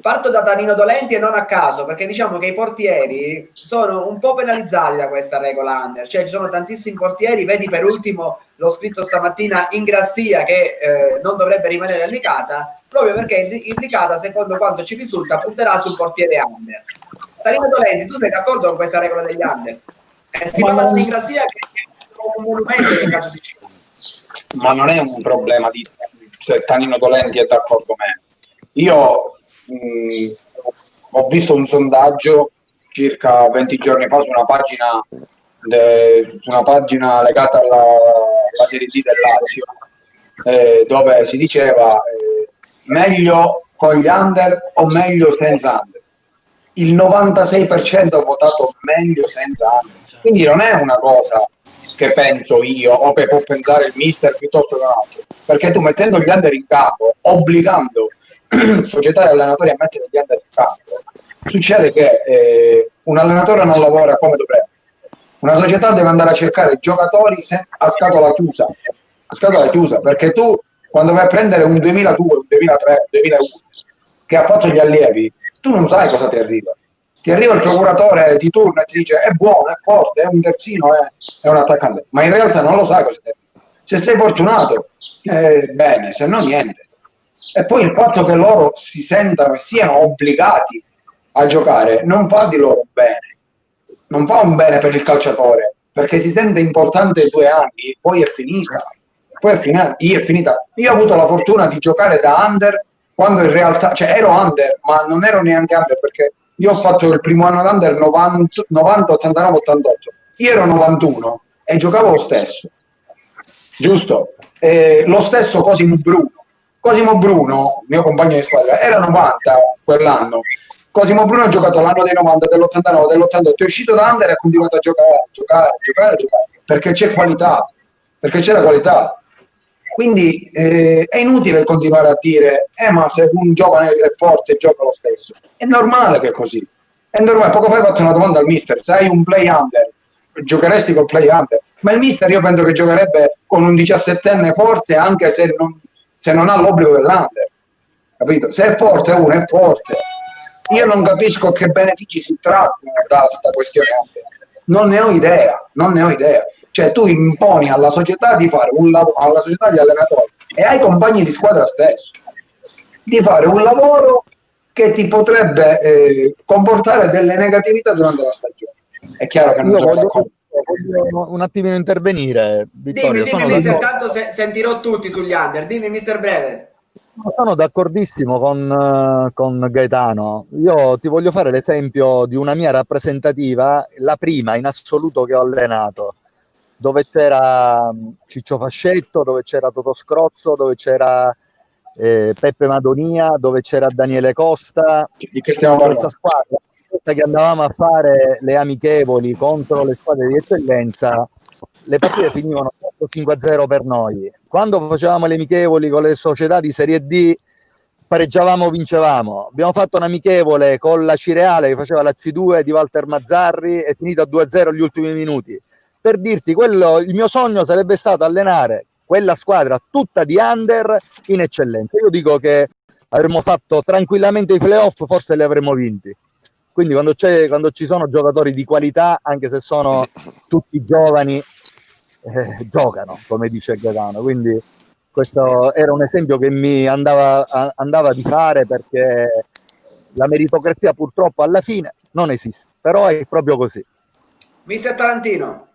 Parto da Danilo Dolenti e non a caso, perché diciamo che i portieri sono un po' penalizzati da questa regola under, cioè ci sono tantissimi portieri, vedi per ultimo l'ho scritto stamattina Ingrassia che non dovrebbe rimanere a Licata, proprio perché il Licata, secondo quanto ci risulta, punterà sul portiere under. Danilo Dolenti, tu sei d'accordo con questa regola degli under? Si parla di Ingrassia che è un monumento del calcio siciliano. Ma non è un problema di se Danilo Dolenti è d'accordo con me. Io ho visto un sondaggio circa 20 giorni fa su una pagina legata alla Serie D del Lazio, dove si diceva meglio con gli under o meglio senza under. Il 96% ha votato meglio senza under, quindi non è una cosa che penso io o che può pensare il mister piuttosto che un altro, perché tu mettendo gli under in campo, obbligando società e allenatori a mettere gli under in campo, succede che un allenatore non lavora come dovrebbe, una società deve andare a cercare giocatori a scatola chiusa, perché tu quando vai a prendere un 2002, un 2003, 2001 che ha fatto gli allievi, tu non sai cosa ti arriva il procuratore di turno e ti dice è buono, è forte, è un terzino, è un attaccante, ma in realtà non lo sai cosa ti arriva. Se sei fortunato bene, se no niente. E poi il fatto che loro si sentano e siano obbligati a giocare non fa di loro bene, non fa un bene per il calciatore, perché si sente importante 2 anni, poi è finita. Io ho avuto la fortuna di giocare da under quando in realtà, cioè ero under, ma non ero neanche under, perché io ho fatto il primo anno under 90, 89, 88. Io ero 91 e giocavo lo stesso, giusto? Lo stesso Cosimo Bruno, mio compagno di squadra, era 90 quell'anno. Cosimo Bruno ha giocato l'anno dei 90, dell'89, dell'88, è uscito da under e ha continuato a giocare, perché c'è qualità, perché c'è la qualità. Quindi è inutile continuare a dire ma se un giovane è forte gioca lo stesso. È normale che è così. È normale. Poco fa hai fatto una domanda al mister: se hai un play under, giocheresti col play under? Ma il mister io penso che giocherebbe con un 17enne forte, anche se non ha l'obbligo dell'under. Capito? Se è forte uno è forte. Io non capisco che benefici si trattano da questa questione under. Non ne ho idea. Cioè tu imponi alla società di fare un lavoro, alla società di allenatori e ai compagni di squadra stesso di fare un lavoro che ti potrebbe comportare delle negatività durante la stagione. È chiaro che non sono d'accordo. Voglio un attimino intervenire, Vittorio. Dimmi mister, tanto sentirò tutti sugli under. Dimmi mister Breve. Sono d'accordissimo con Gaetano. Io ti voglio fare l'esempio di una mia rappresentativa, la prima in assoluto che ho allenato, dove c'era Ciccio Fascetto, dove c'era Totò Scrozzo, dove c'era Peppe Madonia, dove c'era Daniele Costa. Di che stiamo parlando? Questa squadra che andavamo a fare le amichevoli contro le squadre di eccellenza, le partite finivano 5-0 per noi. Quando facevamo le amichevoli con le società di Serie D, pareggiavamo, vincevamo. Abbiamo fatto un'amichevole con la Cireale che faceva la C2 di Walter Mazzarri, è finita 2-0 agli ultimi minuti. Per dirti, il mio sogno sarebbe stato allenare quella squadra tutta di under in eccellenza. Io dico che avremmo fatto tranquillamente i playoff, forse li avremmo vinti. Quindi quando ci sono giocatori di qualità, anche se sono tutti giovani, giocano, come dice Gaetano. Quindi questo era un esempio che mi andava di fare, perché la meritocrazia purtroppo alla fine non esiste, però è proprio così. Mister Tarantino.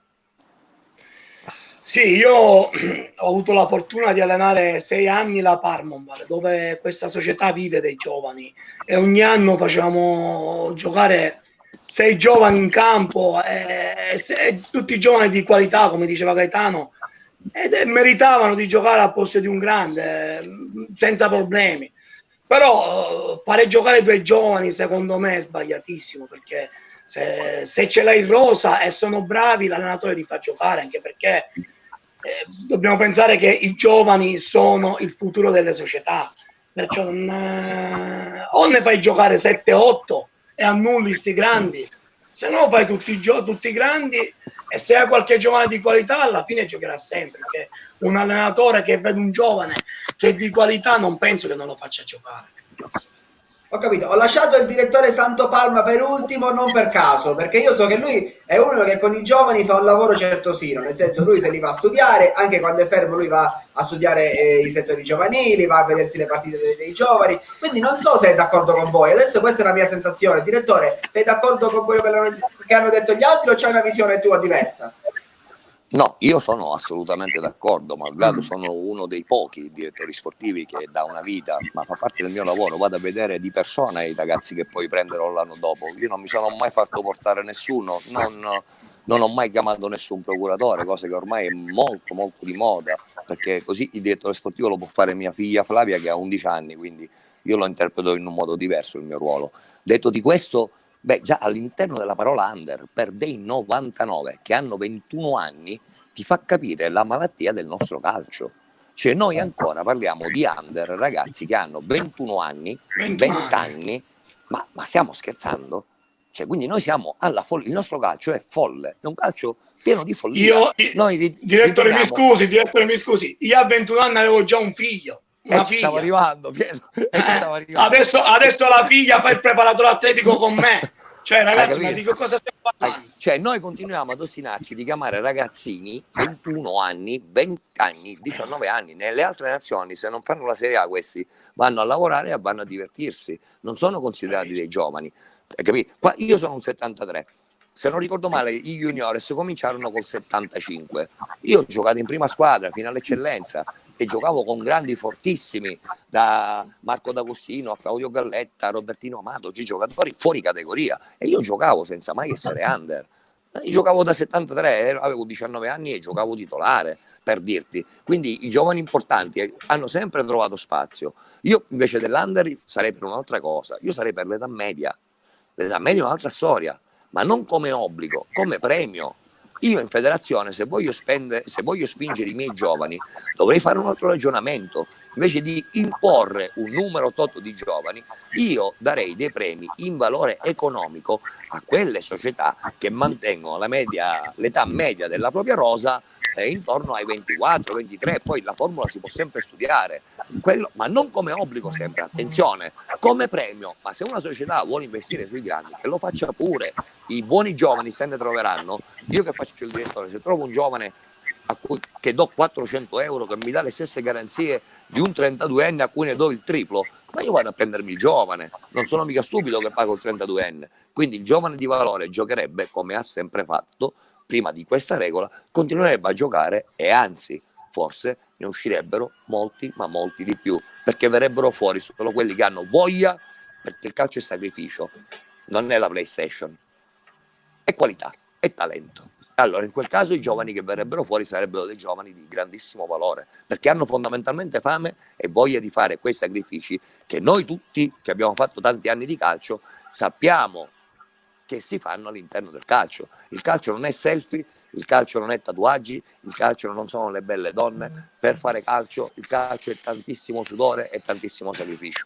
Sì, io ho avuto la fortuna di allenare 6 anni la Parmonval, dove questa società vive dei giovani, e ogni anno facevamo giocare 6 giovani in campo, e tutti giovani di qualità, come diceva Gaetano, ed meritavano di giocare al posto di un grande senza problemi. Però fare giocare 2 giovani secondo me è sbagliatissimo, perché se ce l'hai in rosa e sono bravi, l'allenatore li fa giocare, anche perché dobbiamo pensare che i giovani sono il futuro delle società, perciò o ne fai giocare 7-8 e annulli sti grandi, se no fai tutti grandi, e se hai qualche giovane di qualità alla fine giocherà sempre, perché un allenatore che vede un giovane che è di qualità non penso che non lo faccia giocare. Ho capito, ho lasciato il direttore Santopalma per ultimo, non per caso, perché io so che lui è uno che con i giovani fa un lavoro certosino, nel senso lui se li va a studiare, anche quando è fermo lui va a studiare i settori giovanili, va a vedersi le partite dei giovani, quindi non so se è d'accordo con voi, adesso questa è la mia sensazione. Direttore, sei d'accordo con quello che hanno detto gli altri o c'è una visione tua diversa? No, io sono assolutamente d'accordo, malgrado sono uno dei pochi direttori sportivi che da una vita, ma fa parte del mio lavoro, vado a vedere di persona i ragazzi che poi prenderò l'anno dopo. Io non mi sono mai fatto portare nessuno, non ho mai chiamato nessun procuratore, cosa che ormai è molto molto di moda, perché così il direttore sportivo lo può fare mia figlia Flavia che ha 11 anni, quindi io lo interpreto in un modo diverso il mio ruolo. Detto di questo, già all'interno della parola under, per dei 99 che hanno 21 anni, ti fa capire la malattia del nostro calcio. Cioè noi ancora parliamo di under, ragazzi che hanno 21 anni, 20 anni, ma stiamo scherzando? Cioè, quindi noi siamo alla follia, il nostro calcio è folle, è un calcio pieno di follia. Direttore, mi scusi, io a 21 anni avevo già un figlio. Stavo arrivando, Pietro. Adesso la figlia fa il preparatore atletico con me. Cioè, ragazzi, ma capito? di che cosa stiamo parlando? Cioè, noi continuiamo ad ostinarci di chiamare ragazzini 21 anni, 20 anni, 19 anni. Nelle altre nazioni, se non fanno la Serie A, questi vanno a lavorare e vanno a divertirsi. Non sono considerati dei giovani. Hai capito? Qua, io sono un 73. Se non ricordo male, i juniores cominciarono col 75. Io ho giocato in prima squadra fino all'eccellenza e giocavo con grandi fortissimi, da Marco D'Agostino a Claudio Galletta, Robertino Amato, giocatori fuori categoria, e io giocavo senza mai essere under. Io giocavo da 73, avevo 19 anni e giocavo titolare, per dirti. Quindi i giovani importanti hanno sempre trovato spazio. Io invece dell'under sarei per un'altra cosa, io sarei per l'età media. L'età media è un'altra storia, ma non come obbligo, come premio. Io in federazione, se voglio spingere i miei giovani, dovrei fare un altro ragionamento. Invece di imporre un numero tot di giovani, io darei dei premi in valore economico a quelle società che mantengono l'età media della propria rosa intorno ai 24, 23, poi la formula si può sempre studiare, ma non come obbligo sempre, attenzione, come premio. Ma se una società vuole investire sui grandi, che lo faccia pure, i buoni giovani se ne troveranno. Io che faccio il direttore, se trovo un giovane che do 400 euro, che mi dà le stesse garanzie di un 32enne a cui ne do il triplo, ma io vado a prendermi il giovane, non sono mica stupido che pago il 32enne. Quindi il giovane di valore giocherebbe come ha sempre fatto prima di questa regola, continuerebbe a giocare e anzi forse ne uscirebbero molti, ma molti di più, perché verrebbero fuori solo quelli che hanno voglia, perché il calcio è sacrificio, non è la PlayStation, è qualità, è talento. Allora in quel caso i giovani che verrebbero fuori sarebbero dei giovani di grandissimo valore, perché hanno fondamentalmente fame e voglia di fare quei sacrifici che noi tutti che abbiamo fatto tanti anni di calcio sappiamo che si fanno all'interno del calcio. Il calcio non è selfie, il calcio non è tatuaggi, il calcio non sono le belle donne. Per fare calcio, il calcio è tantissimo sudore e tantissimo sacrificio.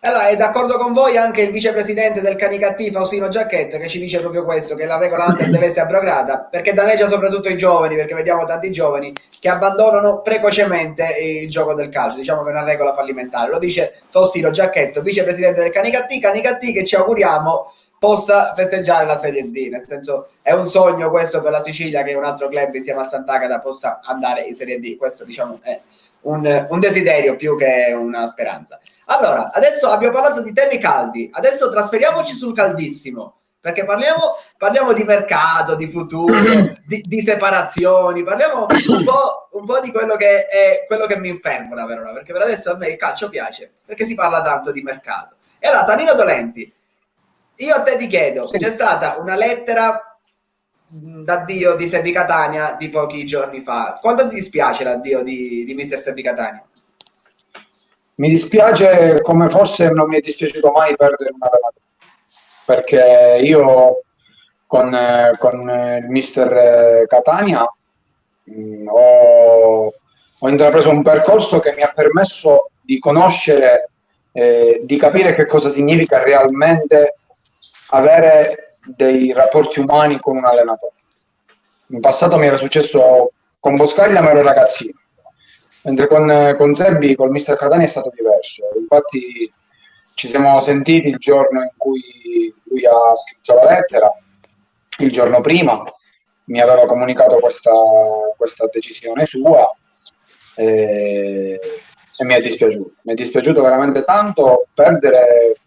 Allora, è d'accordo con voi anche il vicepresidente del Canicattì, Faustino Giacchetto, che ci dice proprio questo, che la regola under deve essere abrogata, perché danneggia soprattutto i giovani, perché vediamo tanti giovani che abbandonano precocemente il gioco del calcio. Diciamo che è una regola fallimentare. Lo dice Faustino Giacchetto, vicepresidente del Canicattì che ci auguriamo possa festeggiare la Serie D, nel senso è un sogno questo per la Sicilia, che un altro club insieme a Sant'Agata possa andare in Serie D. Questo diciamo è un desiderio più che una speranza. Allora, adesso abbiamo parlato di temi caldi, adesso trasferiamoci sul caldissimo, perché parliamo di mercato, di futuro, di separazioni, parliamo un po' di quello che è quello che mi inferma per ora, perché per adesso a me il calcio piace, perché si parla tanto di mercato. E allora, Tanino Dolenti, io a te ti chiedo, c'è stata una lettera d'addio di Sebi Catania di pochi giorni fa. Quanto ti dispiace l'addio di mister Sebi Catania? Mi dispiace come forse non mi è dispiaciuto mai perdere un allenatore, perché io con il mister Catania ho intrapreso un percorso che mi ha permesso di conoscere, di capire che cosa significa realmente avere dei rapporti umani con un allenatore. In passato mi era successo con Boscaglia, ma ero ragazzino, mentre con Sebi, col mister Catania è stato diverso. Infatti ci siamo sentiti il giorno in cui lui ha scritto la lettera, il giorno prima mi aveva comunicato questa decisione sua e mi è dispiaciuto veramente tanto. Perdere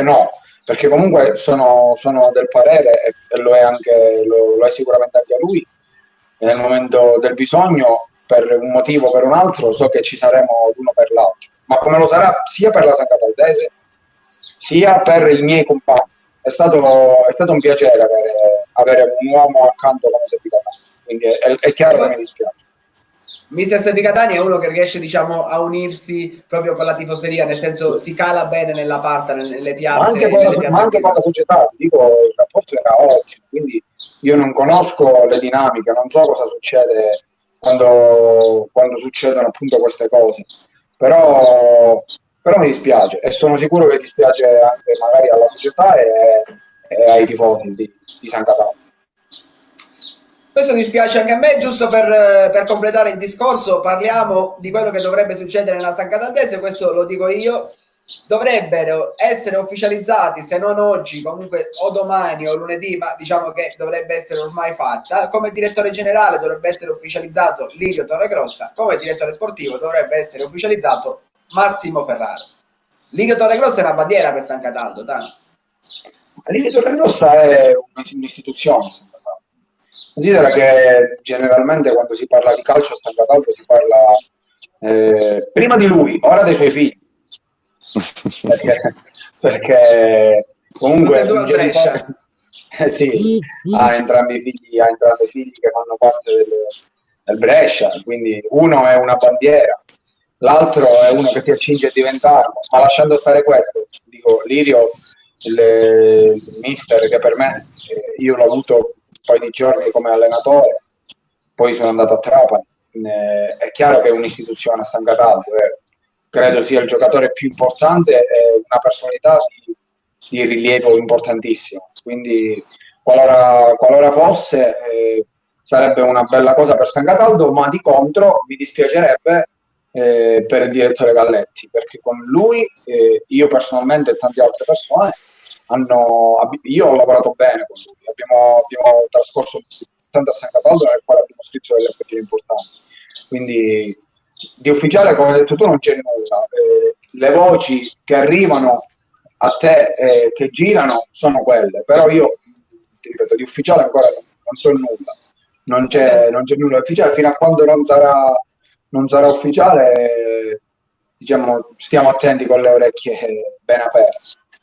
no, perché comunque sono del parere, e lo è sicuramente anche a lui, nel momento del bisogno, per un motivo o per un altro, so che ci saremo l'uno per l'altro, ma come lo sarà sia per la San Cataldese sia per i miei compagni. È stato un piacere avere un uomo accanto come Sebi Catania, quindi è chiaro che mi dispiace. Mister Sebi Catania è uno che riesce, diciamo, a unirsi proprio con la tifoseria, nel senso si cala bene nella pasta, nelle piazze. Ma anche con la società, dico, il rapporto era ottimo, quindi io non conosco le dinamiche, non so cosa succede quando succedono appunto queste cose, però mi dispiace, e sono sicuro che dispiace anche magari alla società e ai tifosi di San Catania. Questo dispiace anche a me. Giusto per completare il discorso, parliamo di quello che dovrebbe succedere nella San Cataldese. Questo lo dico io, dovrebbero essere ufficializzati, se non oggi, comunque o domani o lunedì, ma diciamo che dovrebbe essere ormai fatta. Come direttore generale dovrebbe essere ufficializzato Lirio Torregrossa, come direttore sportivo dovrebbe essere ufficializzato Massimo Ferraro. Lirio Torregrossa è una bandiera per San Cataldo, Tano. Lirio Torregrossa è un'istituzione. Considera che generalmente quando si parla di calcio a San Cataldo si parla prima di lui, ora dei suoi figli. perché comunque sì, ha entrambi i figli che fanno parte del Brescia, quindi uno è una bandiera, l'altro è uno che si accinge a diventarlo. Ma lasciando stare questo, dico, Lirio, il mister, che per me, io l'ho avuto un paio di giorni come allenatore, poi sono andato a Trapani, è chiaro che è un'istituzione a San Cataldo, credo sia il giocatore più importante e una personalità di rilievo importantissimo, quindi qualora fosse sarebbe una bella cosa per San Cataldo, ma di contro mi dispiacerebbe per il direttore Galletti, perché con lui io personalmente e tante altre persone io ho lavorato bene con lui, abbiamo trascorso tanto a San Cataldo nel quale abbiamo scritto delle pagine importanti, quindi di ufficiale, come hai detto tu, non c'è nulla. Le voci che arrivano a te, che girano, sono quelle, però io ti ripeto, di ufficiale ancora non so nulla, non c'è nulla di ufficiale, fino a quando non sarà ufficiale, diciamo, stiamo attenti con le orecchie ben aperte.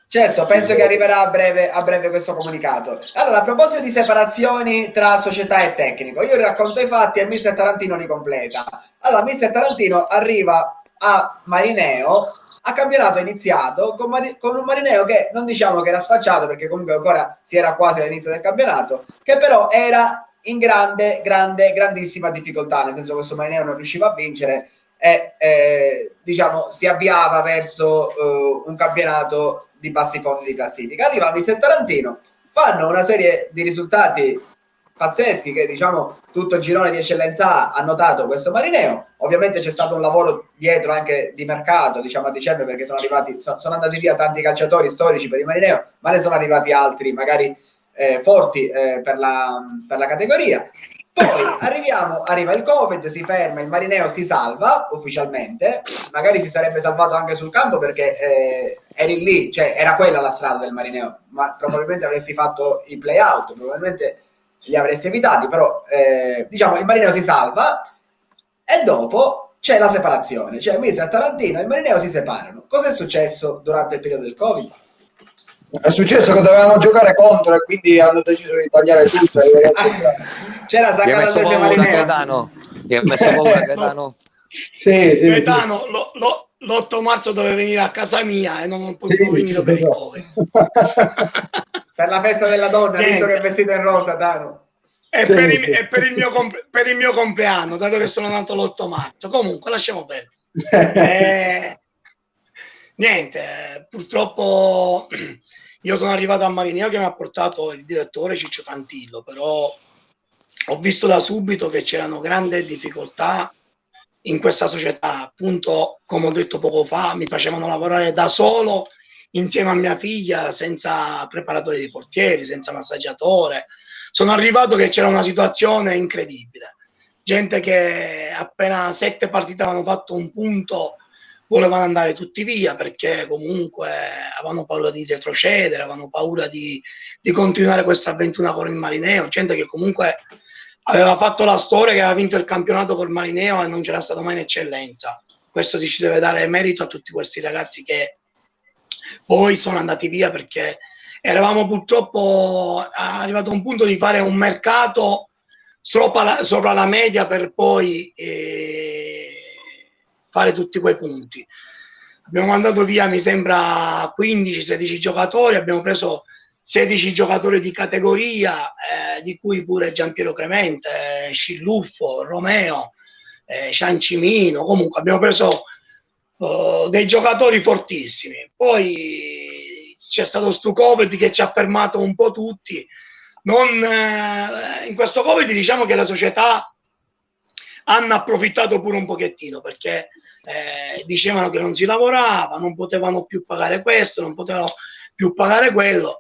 Certo, penso che arriverà a breve questo comunicato. Allora, a proposito di separazioni tra società e tecnico, io racconto i fatti e Mister Tarantino li completa. Allora, Mister Tarantino arriva a Marineo, a campionato iniziato, con un Marineo che non diciamo che era spacciato, perché comunque ancora si era quasi all'inizio del campionato, che però era in grandissima difficoltà, nel senso che questo Marineo non riusciva a vincere e diciamo si avviava verso un campionato di bassi fondi di classifica. Arriva Mister Tarantino, fanno una serie di risultati pazzeschi che diciamo tutto il girone di eccellenza ha notato questo Marineo. Ovviamente c'è stato un lavoro dietro anche di mercato, diciamo a dicembre, perché sono andati via tanti calciatori storici per il Marineo, ma ne sono arrivati altri magari forti per la categoria. Poi arriva il Covid, si ferma, il Marineo si salva ufficialmente, magari si sarebbe salvato anche sul campo perché eri lì, cioè era quella la strada del Marineo, ma probabilmente avresti fatto i play-out, probabilmente li avresti evitati, però diciamo il Marineo si salva e dopo c'è la separazione, cioè Mister Tarantino e il Marineo si separano. Cosa è successo durante il periodo del Covid? È successo che dovevamo giocare contro e quindi hanno deciso di tagliare tutto. C'era Gli hai messo paura Gaetano? Gli hai messo paura Gaetano? Sì. Gaetano, l'8 marzo doveva venire a casa mia e non ho potuto venire per il Covid. Per la festa della donna, visto che è vestito in rosa, Tano. E per il mio compleanno, dato che sono nato l'8 marzo. Comunque, lasciamo perdere. Niente, purtroppo io sono arrivato a Marineo che mi ha portato il direttore Ciccio Tantillo, però ho visto da subito che c'erano grandi difficoltà in questa società. Appunto, come ho detto poco fa, mi facevano lavorare da solo insieme a mia figlia, senza preparatore di portieri, senza massaggiatore. Sono arrivato che c'era una situazione incredibile, gente che appena 7 partite avevano fatto un punto volevano andare tutti via, perché comunque avevano paura di retrocedere, avevano paura di continuare questa avventura con il Marineo, gente che comunque aveva fatto la storia, che aveva vinto il campionato col Marineo e non c'era stato mai in eccellenza. Questo ci deve dare merito a tutti questi ragazzi che poi sono andati via, perché eravamo purtroppo arrivati a un punto di fare un mercato sopra la media per poi fare tutti quei punti. Abbiamo mandato via, mi sembra, 15-16 giocatori, abbiamo preso 16 giocatori di categoria, di cui pure Giampiero Cremente, Sciluffo, Romeo, Ciancimino. Comunque abbiamo preso dei giocatori fortissimi. Poi c'è stato sto Covid che ci ha fermato un po' tutti. In questo Covid diciamo che la società hanno approfittato pure un pochettino, perché dicevano che non si lavorava, non potevano più pagare questo, non potevano più pagare quello,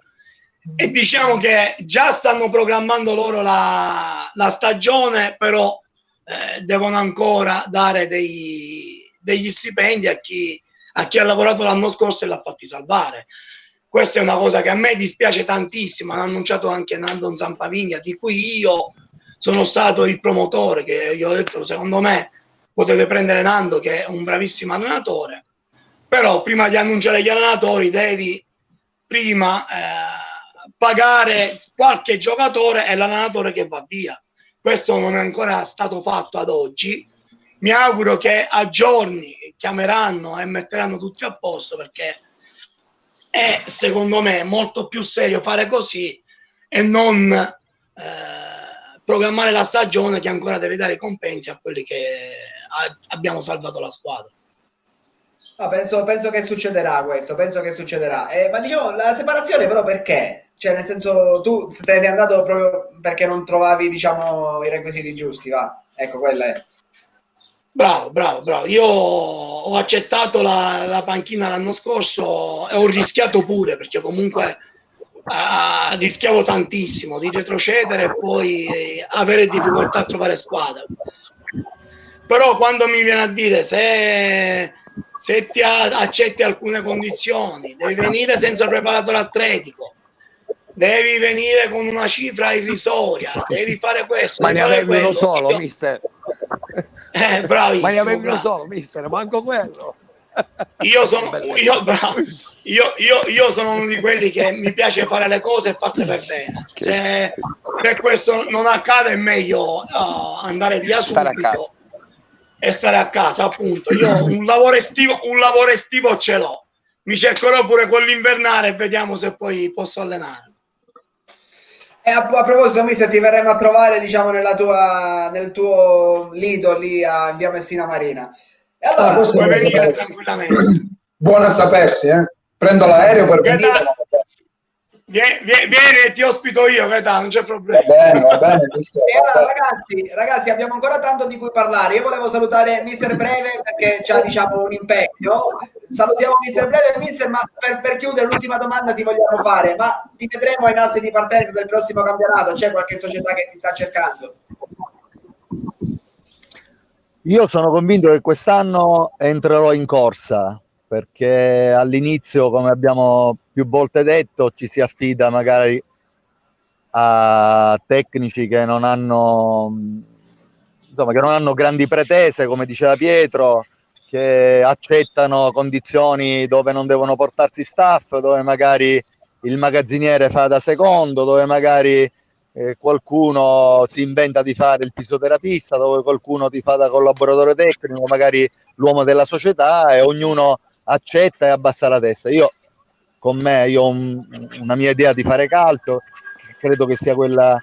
e diciamo che già stanno programmando loro la stagione, però devono ancora dare degli stipendi a chi ha lavorato l'anno scorso e l'ha fatti salvare. Questa è una cosa che a me dispiace tantissimo. Hanno annunciato anche Nando Zampavigna, di cui io sono stato il promotore, che io ho detto, secondo me potete prendere Nando, che è un bravissimo allenatore, però prima di annunciare gli allenatori devi prima pagare qualche giocatore e l'allenatore che va via. Questo non è ancora stato fatto ad oggi. Mi auguro che a giorni chiameranno e metteranno tutti a posto, perché è, secondo me, molto più serio fare così e non programmare la stagione che ancora deve dare i compensi a quelli che abbiamo salvato la squadra. No, penso che succederà questo, penso che succederà. Ma diciamo, la separazione però perché? Cioè, nel senso, tu te ne sei andato proprio perché non trovavi, diciamo, i requisiti giusti, va? Ecco, quella è. Bravo. Io ho accettato la panchina l'anno scorso e ho rischiato pure, perché comunque rischiavo tantissimo di retrocedere e poi avere difficoltà a trovare squadra. Però quando mi viene a dire se ti accetti alcune condizioni, devi venire senza preparatore atletico, devi venire con una cifra irrisoria, devi fare questo, ma ne devi fare avevi uno quello. solo, mister. Bravissimo, Ma ne avevi uno bravo. solo, mister, manco quello. Io sono uno di quelli che mi piace fare le cose e farle per bene. Se questo non accade è meglio andare via subito e stare a casa, appunto. Io un lavoro estivo ce l'ho, mi cercherò pure con l'invernale e vediamo se poi posso allenare. E a proposito, mister, ti verremo a trovare, diciamo, nel tuo lido lì a via Messina Marina. E allora, puoi venire tranquillamente. Buono a sapersi, prendo l'aereo per venire. Vieni e ti ospito io, Gaetano, non c'è problema. Va bene. E allora, ragazzi, abbiamo ancora tanto di cui parlare. Io volevo salutare Mister Breve perché c'ha, diciamo, un impegno. Salutiamo Mister Breve, mister, ma per chiudere l'ultima domanda ti vogliamo fare, ma ti vedremo ai nastri di partenza del prossimo campionato? C'è qualche società che ti sta cercando? Io sono convinto che quest'anno entrerò in corsa, perché all'inizio, come abbiamo più volte detto, ci si affida magari a tecnici che non hanno, insomma, che non hanno grandi pretese, come diceva Pietro, che accettano condizioni dove non devono portarsi staff, dove magari il magazziniere fa da secondo, dove magari qualcuno si inventa di fare il fisioterapista, dove qualcuno ti fa da collaboratore tecnico, magari l'uomo della società, e ognuno accetta e abbassa la testa. Io ho una mia idea di fare calcio, credo che sia quella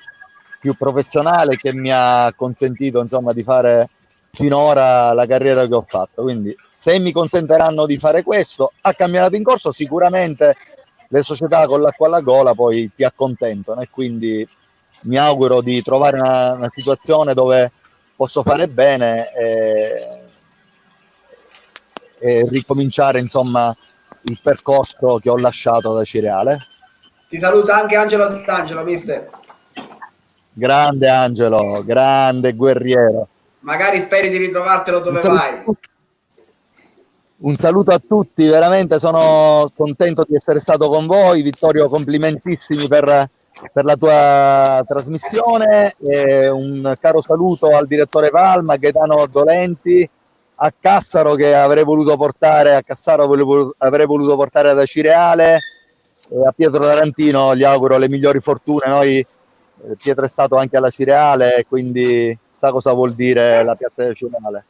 più professionale, che mi ha consentito, insomma, di fare finora la carriera che ho fatto. Quindi, se mi consentiranno di fare questo a campionato in corso, sicuramente le società con l'acqua alla gola poi ti accontentano, e quindi mi auguro di trovare una situazione dove posso fare bene e ricominciare, insomma, il percorso che ho lasciato da Cireale. Ti saluta anche Angelo D'Angelo, mister. Grande Angelo, grande guerriero. Magari speri di ritrovartelo dove vai. Un saluto a tutti, veramente sono contento di essere stato con voi. Vittorio, complimentissimi per la tua trasmissione, e un caro saluto al direttore Palma, Gaetano Dolenti, a Cassaro, che avrei voluto portare da Cireale, e a Pietro Tarantino gli auguro le migliori fortune. Noi Pietro è stato anche alla Cireale, quindi sa cosa vuol dire la piazza del Cireale.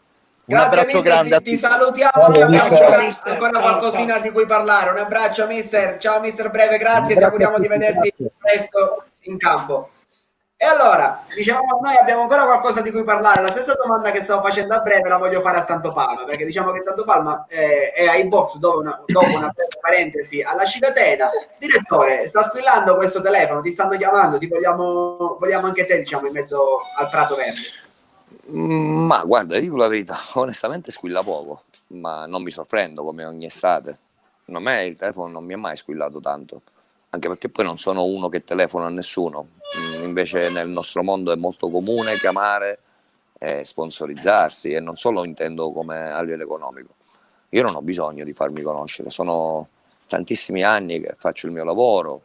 Un Grazie, abbraccio mister, grande ti salutiamo. Ciao, Abbiamo mister. ancora qualcosina di cui parlare. Un abbraccio, mister. Ciao, mister Breve, grazie. Ti auguriamo di vederti presto in campo. E allora, diciamo, noi abbiamo ancora qualcosa di cui parlare. La stessa domanda che stavo facendo a Breve la voglio fare a Santopalma, perché diciamo che Santopalma è ai box dopo una breve parentesi alla Cittadena. Direttore, sta squillando questo telefono, ti stanno chiamando, vogliamo anche te, diciamo, in mezzo al prato verde. Ma guarda, dico la verità, onestamente squilla poco, ma non mi sorprendo come ogni estate. A me il telefono non mi è mai squillato tanto, anche perché poi non sono uno che telefona a nessuno. Invece nel nostro mondo è molto comune chiamare e sponsorizzarsi, e non solo intendo come a livello economico. Io non ho bisogno di farmi conoscere, sono tantissimi anni che faccio il mio lavoro,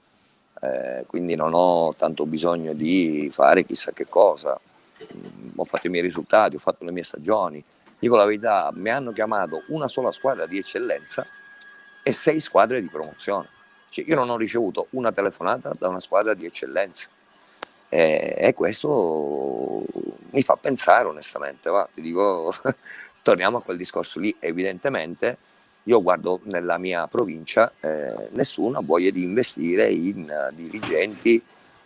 quindi non ho tanto bisogno di fare chissà che cosa. Ho fatto i miei risultati, ho fatto le mie stagioni. Dico la verità, mi hanno chiamato una sola squadra di eccellenza e 6 squadre di promozione. Cioè, io non ho ricevuto una telefonata da una squadra di eccellenza, e questo mi fa pensare onestamente, va, ti dico, torniamo a quel discorso lì. Evidentemente io guardo nella mia provincia, nessuno ha voglia di investire in dirigenti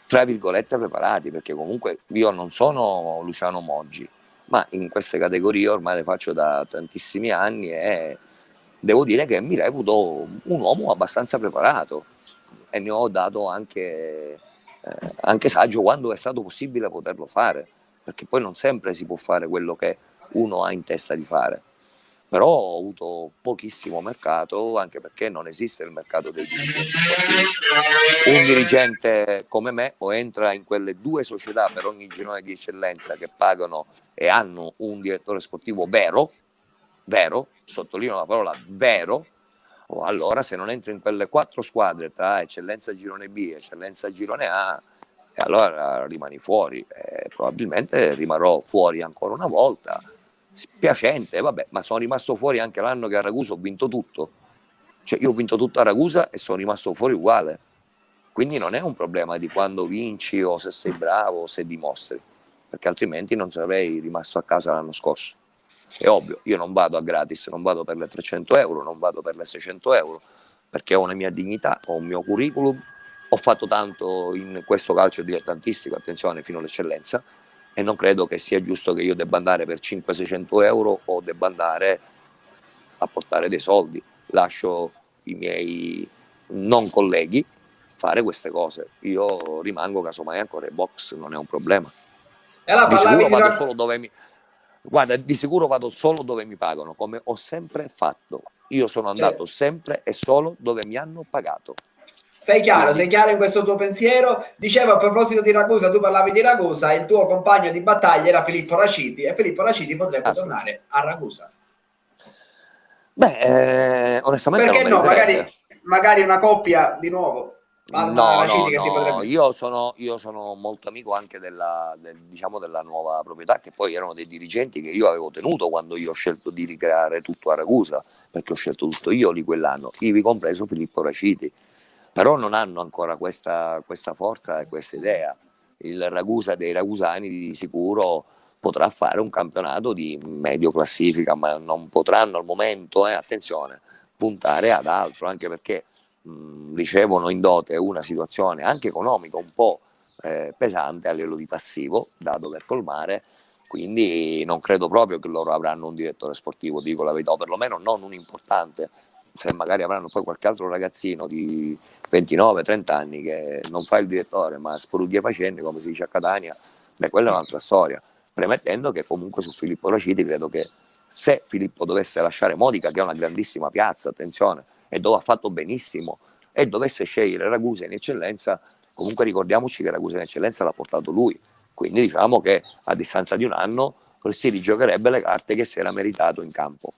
tra virgolette preparati, perché comunque io non sono Luciano Moggi, ma in queste categorie ormai le faccio da tantissimi anni e devo dire che mi reputo un uomo abbastanza preparato, e ne ho dato anche saggio quando è stato possibile poterlo fare, perché poi non sempre si può fare quello che uno ha in testa di fare. Però ho avuto pochissimo mercato, anche perché non esiste il mercato dei dirigenti sportivi. Un dirigente come me o entra in quelle 2 società per ogni girone di eccellenza che pagano e hanno un direttore sportivo vero, sottolineo la parola vero, o allora se non entro in quelle 4 squadre tra eccellenza girone B e eccellenza girone A, e allora rimani fuori, e probabilmente rimarrò fuori ancora una volta. Spiacente, vabbè, ma sono rimasto fuori anche l'anno che a Ragusa ho vinto tutto. Cioè io ho vinto tutto a Ragusa e sono rimasto fuori uguale. Quindi non è un problema di quando vinci o se sei bravo o se dimostri, perché altrimenti non sarei rimasto a casa l'anno scorso. È ovvio, io non vado a gratis, non vado per le 300 euro, non vado per le 600 euro, perché ho una mia dignità, ho un mio curriculum, ho fatto tanto in questo calcio dilettantistico, attenzione, fino all'eccellenza, e non credo che sia giusto che io debba andare per 500-600 euro o debba andare a portare dei soldi. Lascio i miei non colleghi fare queste cose, io rimango casomai ancora in box, non è un problema. E allora Di sicuro vado di... solo dove mi... Guarda, di sicuro vado solo dove mi pagano, come ho sempre fatto. Io sono andato sempre e solo dove mi hanno pagato. Sei chiaro, Quindi, sei chiaro in questo tuo pensiero. Dicevo, a proposito di Ragusa, tu parlavi di Ragusa, il tuo compagno di battaglia era Filippo Raciti, e Filippo Raciti potrebbe tornare a Ragusa. beh, onestamente Perché lo no? meriterebbe. Magari una coppia di nuovo. Raciti che si potrebbe... Io sono molto amico anche diciamo della nuova proprietà, che poi erano dei dirigenti che io avevo tenuto quando io ho scelto di ricreare tutto a Ragusa, perché ho scelto tutto io lì quell'anno, ivi compreso Filippo Raciti. Però non hanno ancora questa forza e questa idea. Il Ragusa dei ragusani di sicuro potrà fare un campionato di medio classifica, ma non potranno al momento, attenzione, puntare ad altro, anche perché ricevono in dote una situazione anche economica un po' pesante a livello di passivo da dover colmare, quindi non credo proprio che loro avranno un direttore sportivo, dico la verità, o perlomeno non un importante. Se magari avranno poi qualche altro ragazzino di 29-30 anni che non fa il direttore ma sporuglia facendo, come si dice a Catania, beh, quella è un'altra storia. Premettendo che comunque su Filippo Raciti credo che se Filippo dovesse lasciare Modica, che è una grandissima piazza, attenzione, e dove ha fatto benissimo, e dovesse scegliere Ragusa in eccellenza, comunque ricordiamoci che Ragusa in eccellenza l'ha portato lui, quindi diciamo che a distanza di un anno si rigiocherebbe le carte che si era meritato in campo.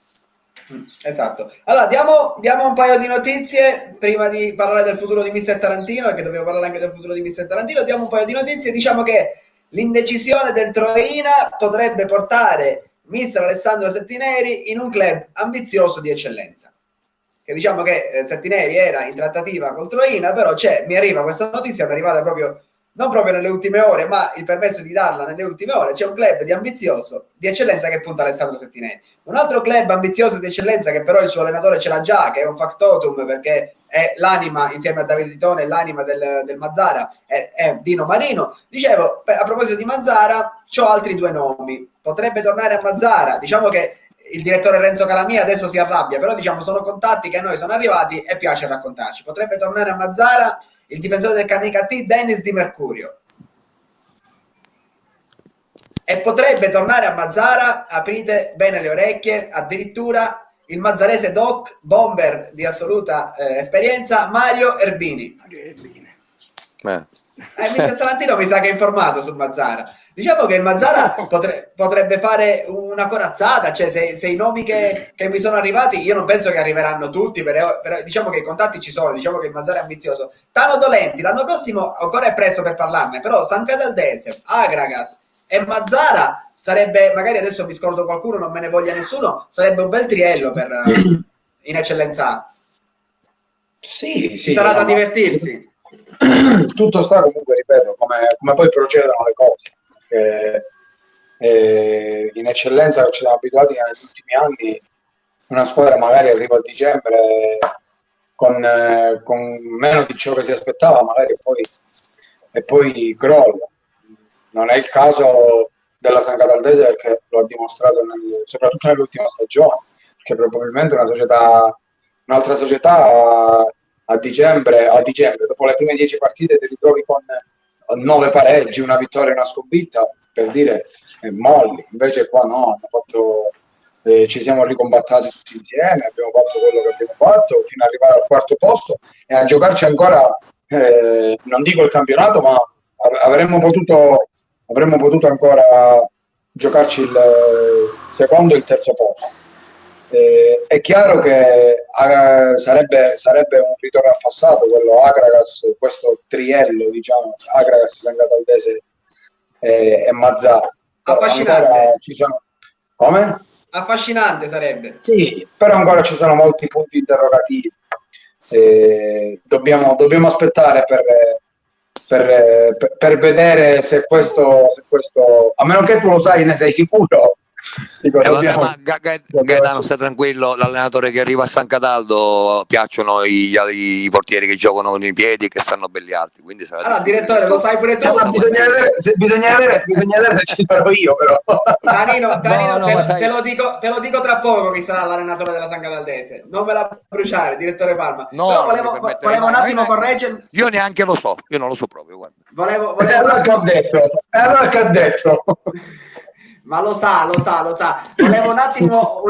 Esatto. Allora diamo un paio di notizie prima di parlare del futuro di Mister Tarantino, perché dobbiamo parlare anche del futuro di Mister Tarantino. Diamo un paio di notizie. Diciamo che l'indecisione del Troina potrebbe portare Mister Alessandro Settineri in un club ambizioso di eccellenza. Che diciamo che Settineri era in trattativa col Troina, però mi arriva questa notizia, mi è arrivata proprio non proprio nelle ultime ore, ma il permesso di darla nelle ultime ore. C'è un club di ambizioso, di eccellenza, che punta Alessandro Settineri. Un altro club ambizioso di eccellenza, che però il suo allenatore ce l'ha già, che è un factotum, perché è l'anima, insieme a Davide Titone, l'anima del Mazzara, è Dino Marino. Dicevo, a proposito di Mazzara, c'ho altri 2 nomi. Potrebbe tornare a Mazzara, diciamo che il direttore Renzo Calamia adesso si arrabbia, però diciamo sono contatti che a noi sono arrivati e piace raccontarci. Potrebbe tornare a Mazzara il difensore del Canicattì, Dennis Di Mercurio. e potrebbe tornare a Mazzara, aprite bene le orecchie, addirittura il mazzarese doc bomber di assoluta esperienza, Mario Erbini. Mister Tarantino mi sa che è informato su Mazzara. Diciamo che il Mazzara potrebbe fare una corazzata, cioè se i nomi che mi sono arrivati, io non penso che arriveranno tutti, però diciamo che i contatti ci sono, diciamo che il Mazzara è ambizioso. Tano Dolenti, l'anno prossimo ancora è presto per parlarne, però San Cataldese, Agragas e Mazzara sarebbe, magari adesso mi scordo qualcuno, non me ne voglia nessuno, sarebbe un bel triello per in eccellenza. Sì, ci sarà da divertirsi. Tutto sta comunque, ripeto, come poi procedono le cose. In eccellenza ci siamo abituati negli ultimi anni, una squadra magari arriva a dicembre con meno di ciò che si aspettava, magari poi crolla. Non è il caso della San Cataldese, perché lo ha dimostrato soprattutto nell'ultima stagione, perché probabilmente un'altra società a dicembre, dopo le prime 10 partite ti ritrovi con 9 pareggi, una vittoria e una sconfitta, per dire molli. Invece qua no, hanno fatto, ci siamo ricombattati tutti insieme, abbiamo fatto quello che abbiamo fatto fino ad arrivare al quarto posto e a giocarci ancora, non dico il campionato, ma avremmo potuto ancora giocarci il secondo e il terzo posto. È chiaro che sarebbe un ritorno al passato, quello Agragas, questo triello, diciamo, Agragas, San Cataldese e Mazzara. Affascinante. Come? Affascinante sarebbe. Sì, però ancora ci sono molti punti interrogativi. Dobbiamo aspettare per vedere se questo, a meno che tu lo sai, ne sei sicuro. Ma Gaetano, stai tranquillo, l'allenatore che arriva a San Cataldo piacciono i portieri che giocano con i piedi e che stanno belli alti, quindi allora direttore, lo sai pure tu. Bisogna vedere se ci sarò io, però Danino, te lo dico tra poco chi sarà l'allenatore della San Cataldese, non me la bruciare, direttore Palma. Però volevo un attimo correggermi. Io neanche lo so, io non lo so proprio, guarda. Volevo allora che ha detto ma lo sa. Volevo un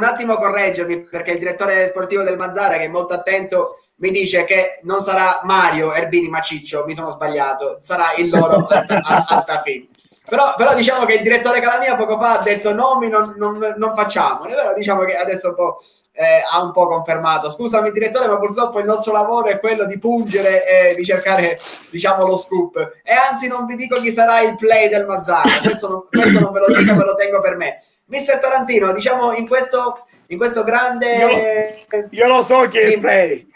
attimo correggermi, perché il direttore sportivo del Mazzara, che è molto attento, mi dice che non sarà Mario Erbini ma Ciccio, mi sono sbagliato, sarà il loro Altafin. Però diciamo che il direttore Calamia poco fa ha detto nomi non facciamo, però diciamo che adesso un po' ha un po' confermato. Scusami direttore, ma purtroppo il nostro lavoro è quello di pungere e di cercare, diciamo, lo scoop. E anzi non vi dico chi sarà il play del Mazzara, questo non ve lo dico, me lo tengo per me. Mister Tarantino, diciamo in questo grande... Io lo so chi è il play.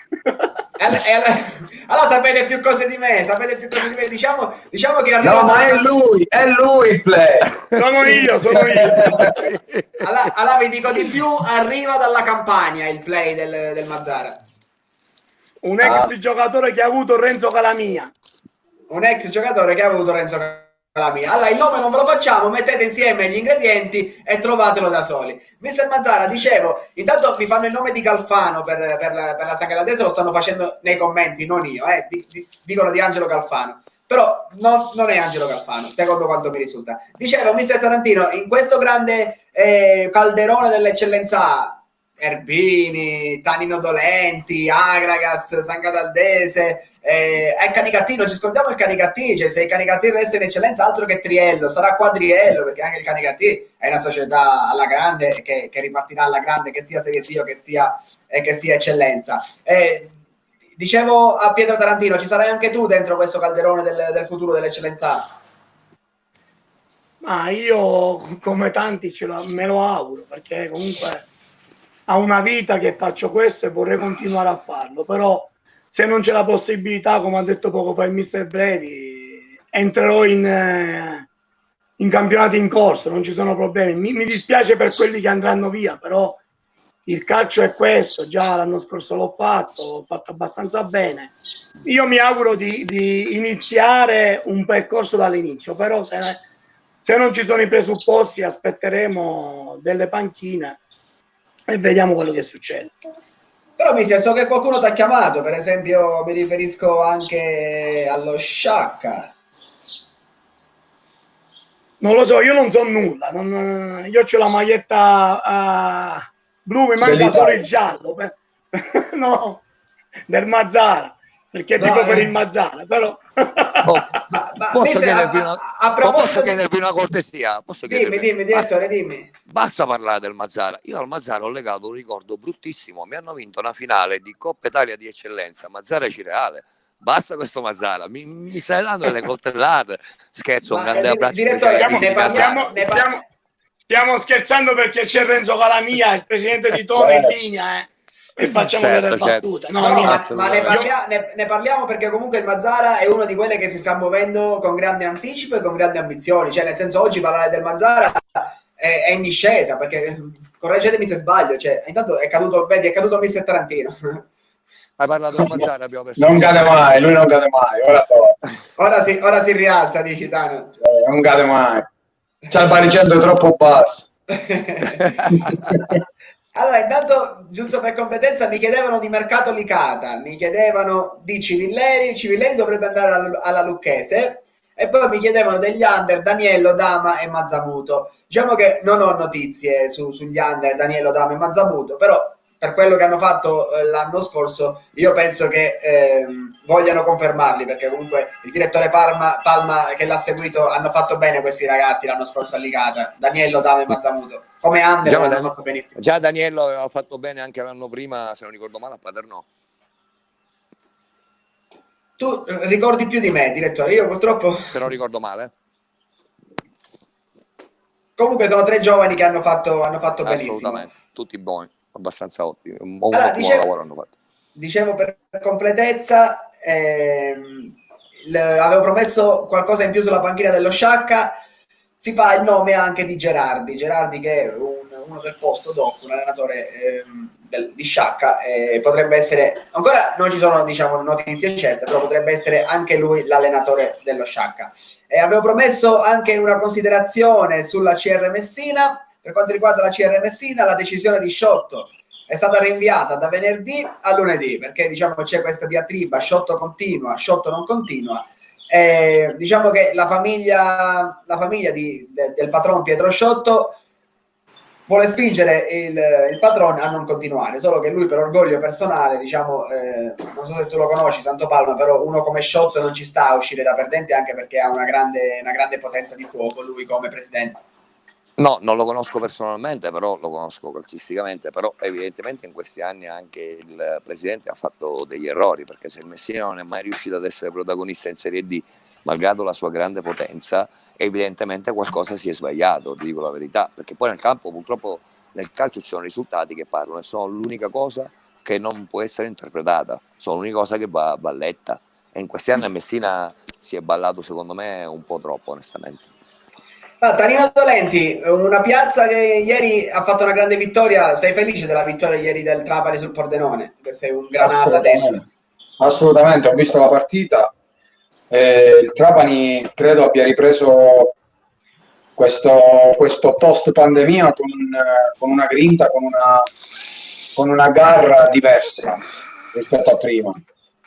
Allora sapete più cose di me, diciamo che arriva. No, ma è lui il play. Sono io. Allora vi dico di più, arriva dalla Campania il play del Mazzara. Un ex giocatore che ha avuto Renzo Calamia. Allora il nome non ve lo facciamo, mettete insieme gli ingredienti e trovatelo da soli. Mister Mazzara, dicevo, intanto mi fanno il nome di Calfano per la San Cataldese, lo stanno facendo nei commenti, non io, dicono di Angelo Calfano, però non è Angelo Calfano, secondo quanto mi risulta. Dicevo, Mister Tarantino, in questo grande calderone dell'eccellenza, Erbini, Tanino Dolenti, Agragas, San Cataldese, Canicattì, non ci scordiamo il Canicattì, cioè se il Canicattì resta in eccellenza altro che triello, sarà quadriello, perché anche il Canicattì è una società alla grande che ripartirà alla grande, che sia Serie C o che sia eccellenza. Dicevo a Pietro Tarantino, ci sarai anche tu dentro questo calderone del futuro dell'eccellenza? Ma io come tanti me lo auguro, perché comunque ha una vita che faccio questo e vorrei continuare a farlo, però se non c'è la possibilità, come ha detto poco fa il mister Brevi, entrerò in campionati in corso, non ci sono problemi. Mi dispiace per quelli che andranno via, però il calcio è questo, già l'anno scorso l'ho fatto abbastanza bene. Io mi auguro di iniziare un percorso dall'inizio, però se non ci sono i presupposti aspetteremo delle panchine e vediamo quello che succede. Però mister, so che qualcuno ti ha chiamato, per esempio mi riferisco anche allo Sciacca. Non lo so, io non so nulla. Io ho la maglietta blu, mi manca solo il giallo. No, del Mazzara, perché tipo per il Mazzara, però... Posso chiedervi una cortesia? Dimmi, direttore, dimmi. Basta parlare del Mazzara. Io al Mazzara ho legato un ricordo bruttissimo. Mi hanno vinto una finale di Coppa Italia di eccellenza, Mazzara Cireale. Basta questo Mazzara, mi stai dando delle coltellate. Scherzo, un grande abbraccio. Direttore, stiamo scherzando perché c'è Renzo Calamia, il presidente di Tono in linea, e facciamo delle battute. Ma ne parliamo perché comunque il Mazzara è uno di quelle che si sta muovendo con grande anticipo e con grandi ambizioni. Cioè, nel senso, oggi parlare del Mazzara è in discesa, perché, correggetemi se sbaglio, cioè, intanto è caduto Mister Tarantino. Hai parlato del Mazzara, abbiamo perso. Non cade mai, lui non cade mai. Ora si rialza, dici Tano. Non cade mai. C'ha il baricentro troppo basso. Allora, intanto, giusto per competenza, mi chiedevano di Mercato Licata, mi chiedevano di Civilleri dovrebbe andare alla Lucchese, e poi mi chiedevano degli under Daniello, Dama e Mazzamuto. Diciamo che non ho notizie sugli under Daniello, Dama e Mazzamuto, però per quello che hanno fatto l'anno scorso, io penso che vogliano confermarli, perché comunque il direttore Palma che l'ha seguito, hanno fatto bene questi ragazzi l'anno scorso a Licata, Daniello, Dama e Mazzamuto. Come under hanno fatto benissimo. Già Daniello aveva fatto bene anche l'anno prima, se non ricordo male, a Paternò. Tu ricordi più di me, direttore, io purtroppo... Se non ricordo male. Comunque sono 3 giovani che hanno fatto benissimo. Assolutamente, tutti buoni, abbastanza ottimi. Un Allora, buon lavoro hanno fatto. Dicevo per completezza, avevo promesso qualcosa in più sulla panchina dello Sciacca. Si fa il nome anche di Gerardi che è uno del posto dopo, un allenatore di Sciacca, potrebbe essere, ancora non ci sono notizie certe, però potrebbe essere anche lui l'allenatore dello Sciacca. Avevo promesso anche una considerazione sulla CR Messina. Per quanto riguarda la CR Messina, la decisione di Sciotto è stata rinviata da venerdì a lunedì, perché c'è questa diatriba, Sciotto continua, Sciotto non continua. Diciamo che la famiglia del patron Pietro Sciotto vuole spingere il patron a non continuare, solo che lui, per orgoglio personale, non so se tu lo conosci, Santo Palma, però uno come Sciotto non ci sta a uscire da perdente, anche perché ha una grande potenza di fuoco lui come presidente. No, non lo conosco personalmente, però lo conosco calcisticamente, però evidentemente in questi anni anche il presidente ha fatto degli errori, perché se il Messina non è mai riuscito ad essere protagonista in Serie D, malgrado la sua grande potenza, evidentemente qualcosa si è sbagliato, ti dico la verità, perché poi nel campo, purtroppo nel calcio ci sono risultati che parlano e sono l'unica cosa che non può essere interpretata, sono l'unica cosa che va letta, e in questi anni a Messina si è ballato secondo me un po' troppo, onestamente. Tanino Dolenti, una piazza che ieri ha fatto una grande vittoria. Sei felice della vittoria ieri del Trapani sul Pordenone? Sei un Granata dentro. Assolutamente, ho visto la partita. Il Trapani credo abbia ripreso questo post pandemia con una grinta, con una garra diversa rispetto a prima.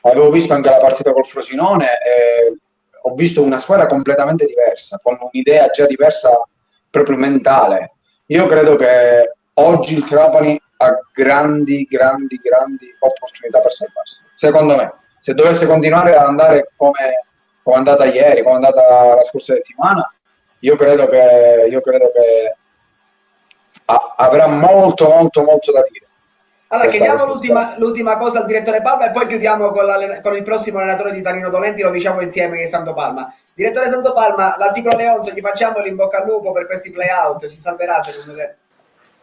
Avevo visto anche la partita col Frosinone e ho visto una squadra completamente diversa, con un'idea già diversa proprio mentale. Io credo che oggi il Trapani ha grandi opportunità per salvarsi. Secondo me, se dovesse continuare ad andare come è andata ieri, come è andata la scorsa settimana, io credo che avrà molto da dire. Allora, chiediamo l'ultima cosa al direttore Palma e poi chiudiamo con il prossimo allenatore di Tanino Dolenti, lo diciamo insieme, che è Santo Palma. Direttore Santo Palma, la Sicro Leonzo, gli facciamo l'in bocca al lupo per questi play-out, si salverà secondo te?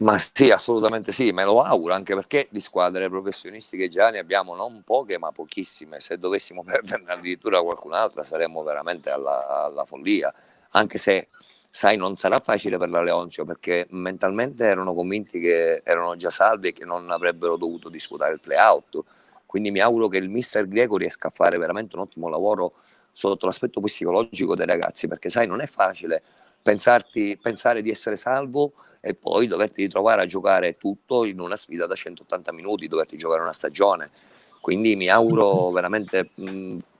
Ma sì, assolutamente sì, me lo auguro, anche perché di squadre professionistiche già ne abbiamo non poche, ma pochissime. Se dovessimo perderne addirittura qualcun'altra saremmo veramente alla follia, anche se... Sai, non sarà facile per la Leonzio, perché mentalmente erano convinti che erano già salvi e che non avrebbero dovuto disputare il play-out. Quindi mi auguro che il mister Greco riesca a fare veramente un ottimo lavoro sotto l'aspetto psicologico dei ragazzi, perché sai, non è facile pensare di essere salvo e poi doverti ritrovare a giocare tutto in una sfida da 180 minuti, doverti giocare una stagione. Quindi mi auguro veramente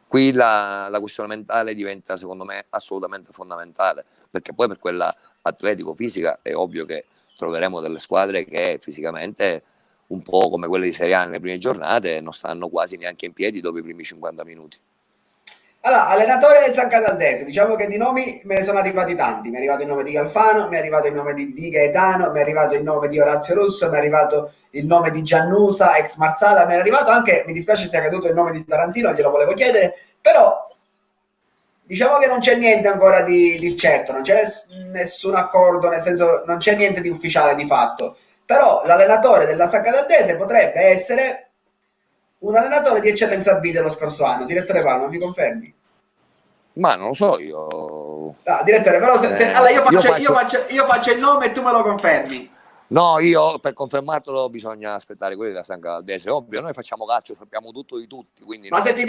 qui la questione mentale diventa, secondo me, assolutamente fondamentale, perché poi per quella atletico-fisica è ovvio che troveremo delle squadre che fisicamente, un po' come quelle di Serie A nelle prime giornate, non stanno quasi neanche in piedi dopo i primi 50 minuti. Allora, allenatore del San Cataldese, diciamo che di nomi me ne sono arrivati tanti. Mi è arrivato il nome di Galfano, mi è arrivato il nome di Gaetano, mi è arrivato il nome di Orazio Russo, mi è arrivato il nome di Giannusa, ex Marsala, mi è arrivato anche, mi dispiace sia caduto il nome di Tarantino, glielo volevo chiedere, però diciamo che non c'è niente ancora di certo, non c'è nessun accordo, nel senso non c'è niente di ufficiale di fatto. Però l'allenatore della San Cataldese potrebbe essere un allenatore di eccellenza B dello scorso anno. Direttore Palma, mi confermi? Ma non lo so io. No, direttore, però allora io faccio il nome e tu me lo confermi. No, io per confermartelo bisogna aspettare quelli della San Cataldese. Ovvio, noi facciamo calcio, sappiamo tutto di tutti. Quindi ma se ti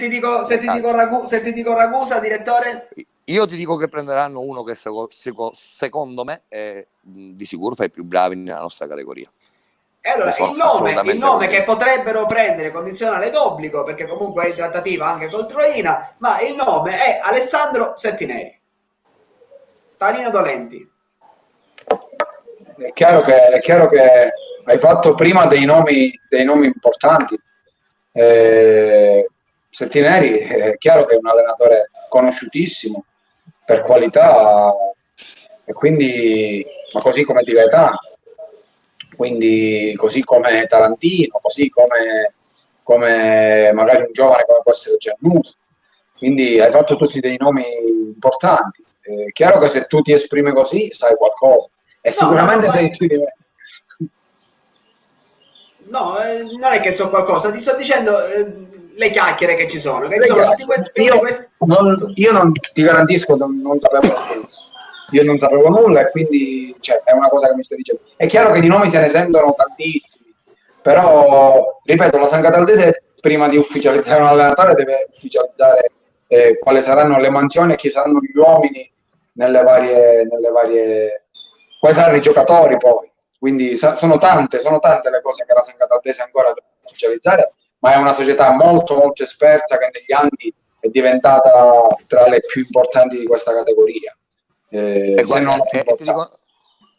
dico Ragusa, direttore? Io ti dico che prenderanno uno che secondo me è di sicuro fra i più bravi nella nostra categoria. E allora il nome che potrebbero prendere condizionale d'obbligo, perché comunque è in trattativa anche col Troina, ma il nome è Alessandro Settineri. Tanino Dolenti. È chiaro che hai fatto prima dei nomi importanti. Settineri è chiaro che è un allenatore conosciutissimo per qualità, e quindi, ma così come Di Gaetano, quindi così come Tarantino, così come magari un giovane come può essere Giannusa. Quindi hai fatto tutti dei nomi importanti. È chiaro che se tu ti esprimi così sai qualcosa, e sicuramente sei tu. No, non è che so qualcosa, ti sto dicendo le chiacchiere che ci sono. Io non ti garantisco, non sapevo nulla. Io non sapevo nulla, e quindi è una cosa che mi stai dicendo. È chiaro che di nomi se ne sentono tantissimi, però ripeto, la San Cataldese prima di ufficializzare un allenatore deve ufficializzare quali saranno le mansioni e chi saranno gli uomini nelle varie quali saranno i giocatori poi. Quindi sono tante le cose che la San Cataldese ancora deve ufficializzare, ma è una società molto molto esperta che negli anni è diventata tra le più importanti di questa categoria. E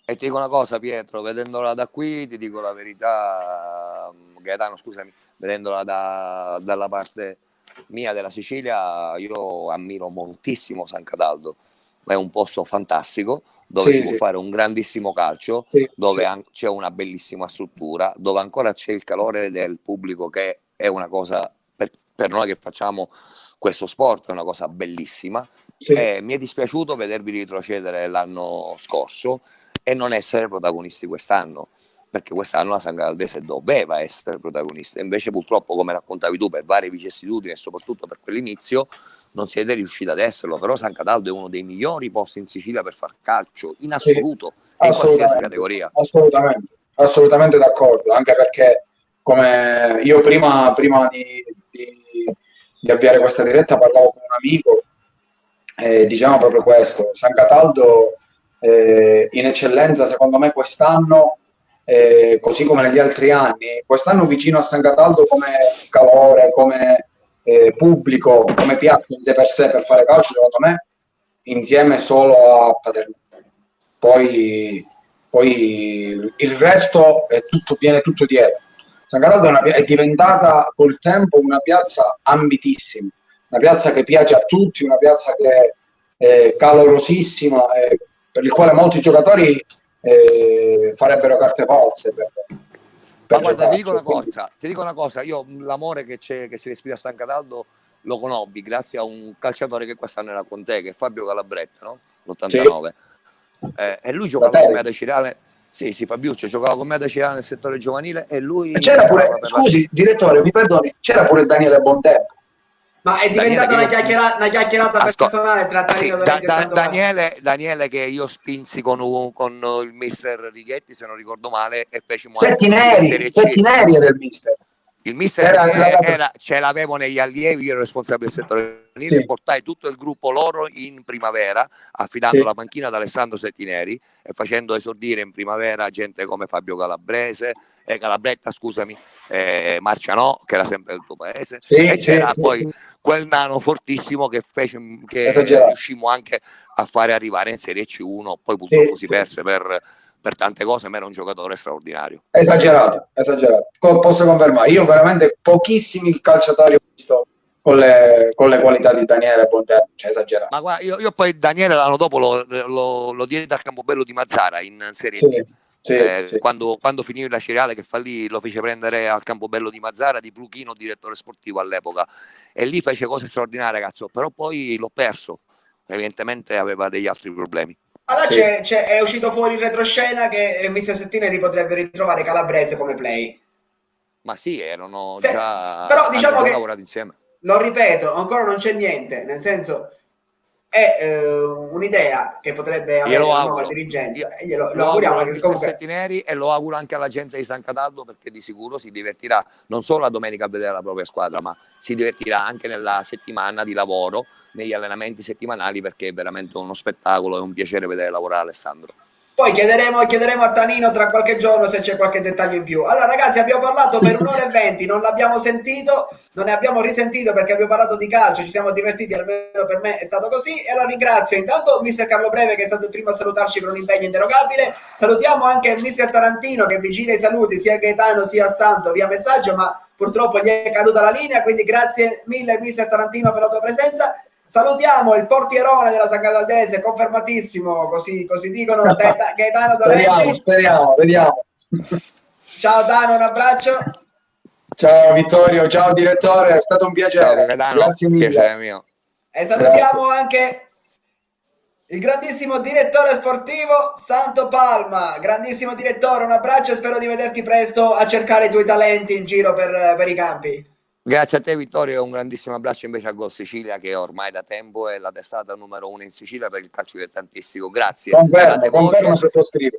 ti dico una cosa, Pietro, vedendola da qui, ti dico la verità, Gaetano, scusami, vedendola dalla parte mia della Sicilia, io ammiro moltissimo San Cataldo. È un posto fantastico dove si può fare un grandissimo calcio, dove c'è una bellissima struttura, dove ancora c'è il calore del pubblico, che è una cosa per noi che facciamo questo sport, è una cosa bellissima. Mi è dispiaciuto vedervi retrocedere l'anno scorso e non essere protagonisti quest'anno, perché quest'anno la San Cataldese doveva essere protagonista, invece purtroppo, come raccontavi tu, per varie vicissitudini e soprattutto per quell'inizio non siete riusciti ad esserlo. Però San Cataldo è uno dei migliori posti in Sicilia per far calcio in assoluto, e in qualsiasi categoria. Assolutamente d'accordo, anche perché come io prima di avviare questa diretta parlavo con un amico e diciamo proprio questo: San Cataldo in eccellenza secondo me quest'anno, così come negli altri anni, quest'anno vicino a San Cataldo come calore, come pubblico, come piazza in sé per sé per fare calcio, secondo me insieme solo a Paternò. Poi il resto viene tutto dietro. San Cataldo è diventata col tempo una piazza ambitissima, una piazza che piace a tutti, una piazza che è calorosissima, per il quale molti giocatori farebbero carte false ma guarda, ti dico una cosa, io l'amore che si respira a San Cataldo lo conobbi grazie a un calciatore che quest'anno era con te, che è Fabio Calabretta, no? L'89. E lui giocava con me ad Acirale. Sì, Fabiuccio giocava con me ad Acirale nel settore giovanile, e lui c'era pure, scusi direttore, mi perdoni, c'era pure Daniele Bontempo. Ma è diventata una chiacchierata personale tra Tanino Dolenti e Daniele, che io spinsi con il mister Righetti, se non ricordo male, e fecimo Settineri era il mister. Il mister ce l'avevo negli allievi, io ero responsabile del settore giovanile, Sì. portai tutto il gruppo loro in primavera, affidando Sì. la panchina ad Alessandro Settineri e facendo esordire in primavera gente come Fabio Calabretta, scusami, Marcianò, che era sempre il tuo paese, Sì, e c'era sì, poi sì. quel nano fortissimo che Esagerato. riuscimmo anche a fare arrivare in Serie C1, poi purtroppo si Sì. perse per tante cose, ma era un giocatore straordinario. Esagerato. Posso confermare, io veramente pochissimi calciatori ho visto con le qualità di Daniele Bonterno, cioè esagerato. Ma guarda, io poi Daniele l'anno dopo lo diedi al Campobello di Mazzara in Serie Sì, D. sì. Quando finì la Ciriale, che fallì, lo fece prendere al Campobello di Mazzara di Pluchino, direttore sportivo all'epoca, e lì fece cose straordinarie, ragazzo, però poi l'ho perso, evidentemente aveva degli altri problemi. Allora Sì. è uscito fuori in retroscena che Mister Settineri potrebbe ritrovare Calabrese come play. Ma sì, erano però hanno diciamo già che, lavorato insieme. lo ripeto, ancora non c'è niente, nel senso è un'idea che potrebbe avere Glielo una nuova auguro. dirigenza e Lo lo auguro auguriamo al perché mister comunque Settineri e lo auguro anche alla gente di San Cataldo, perché di sicuro si divertirà non solo la domenica a vedere la propria squadra, ma si divertirà anche nella settimana di lavoro, negli allenamenti settimanali, perché è veramente uno spettacolo e un piacere vedere lavorare Alessandro. poi chiederemo a Tanino tra qualche giorno se c'è qualche dettaglio in più. Allora ragazzi, abbiamo parlato per 1 ora e 20, non l'abbiamo sentito, non ne abbiamo risentito perché abbiamo parlato di calcio, ci siamo divertiti, almeno per me è stato così, e allora ringrazio intanto mister Carlo Breve che è stato il primo a salutarci per un impegno inderogabile, salutiamo anche mister Tarantino che vigila i saluti sia a Gaetano sia a Santo via messaggio, ma purtroppo gli è caduta la linea, quindi grazie mille mister Tarantino per la tua presenza. Salutiamo il portierone della San Cataldese, confermatissimo, così dicono, Gaetano Dolenti. Speriamo, vediamo. Ciao Dano, un abbraccio. Ciao Vittorio, ciao direttore, è stato un piacere. Ciao Gaetano, Grazie mille. piacere mio. E salutiamo anche il grandissimo direttore sportivo Santo Palma. Grandissimo direttore, un abbraccio e spero di vederti presto a cercare i tuoi talenti in giro per i campi. Grazie a te Vittorio e un grandissimo abbraccio invece a Gol Sicilia, che ormai da tempo è la testata numero 1 in Sicilia per il calcio dilettantistico. Grazie. Confermo, sottoscrivo.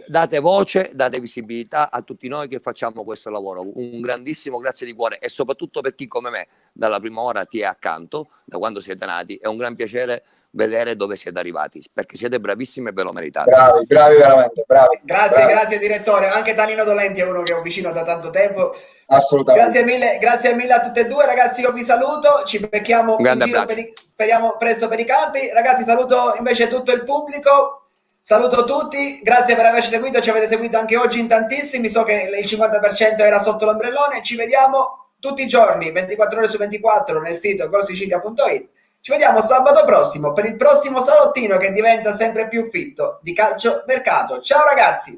Date voce, date visibilità a tutti noi che facciamo questo lavoro. Un grandissimo grazie di cuore, e soprattutto per chi come me dalla prima ora ti è accanto, da quando siete nati. È un gran piacere vedere dove siete arrivati, perché siete bravissimi e ve lo meritate. Bravi veramente, bravi. Grazie direttore, anche Danilo Dolenti è uno che ho vicino da tanto tempo. Assolutamente. Grazie mille a tutte e due, ragazzi, io vi saluto, ci becchiamo in giro speriamo presto per i campi. Ragazzi, saluto invece tutto il pubblico. Saluto tutti, grazie per averci seguito, ci avete seguito anche oggi in tantissimi, so che il 50% era sotto l'ombrellone, ci vediamo tutti i giorni, 24 ore su 24 nel sito golsicilia.it. Ci vediamo sabato prossimo per il prossimo salottino che diventa sempre più fitto di calcio mercato. Ciao ragazzi!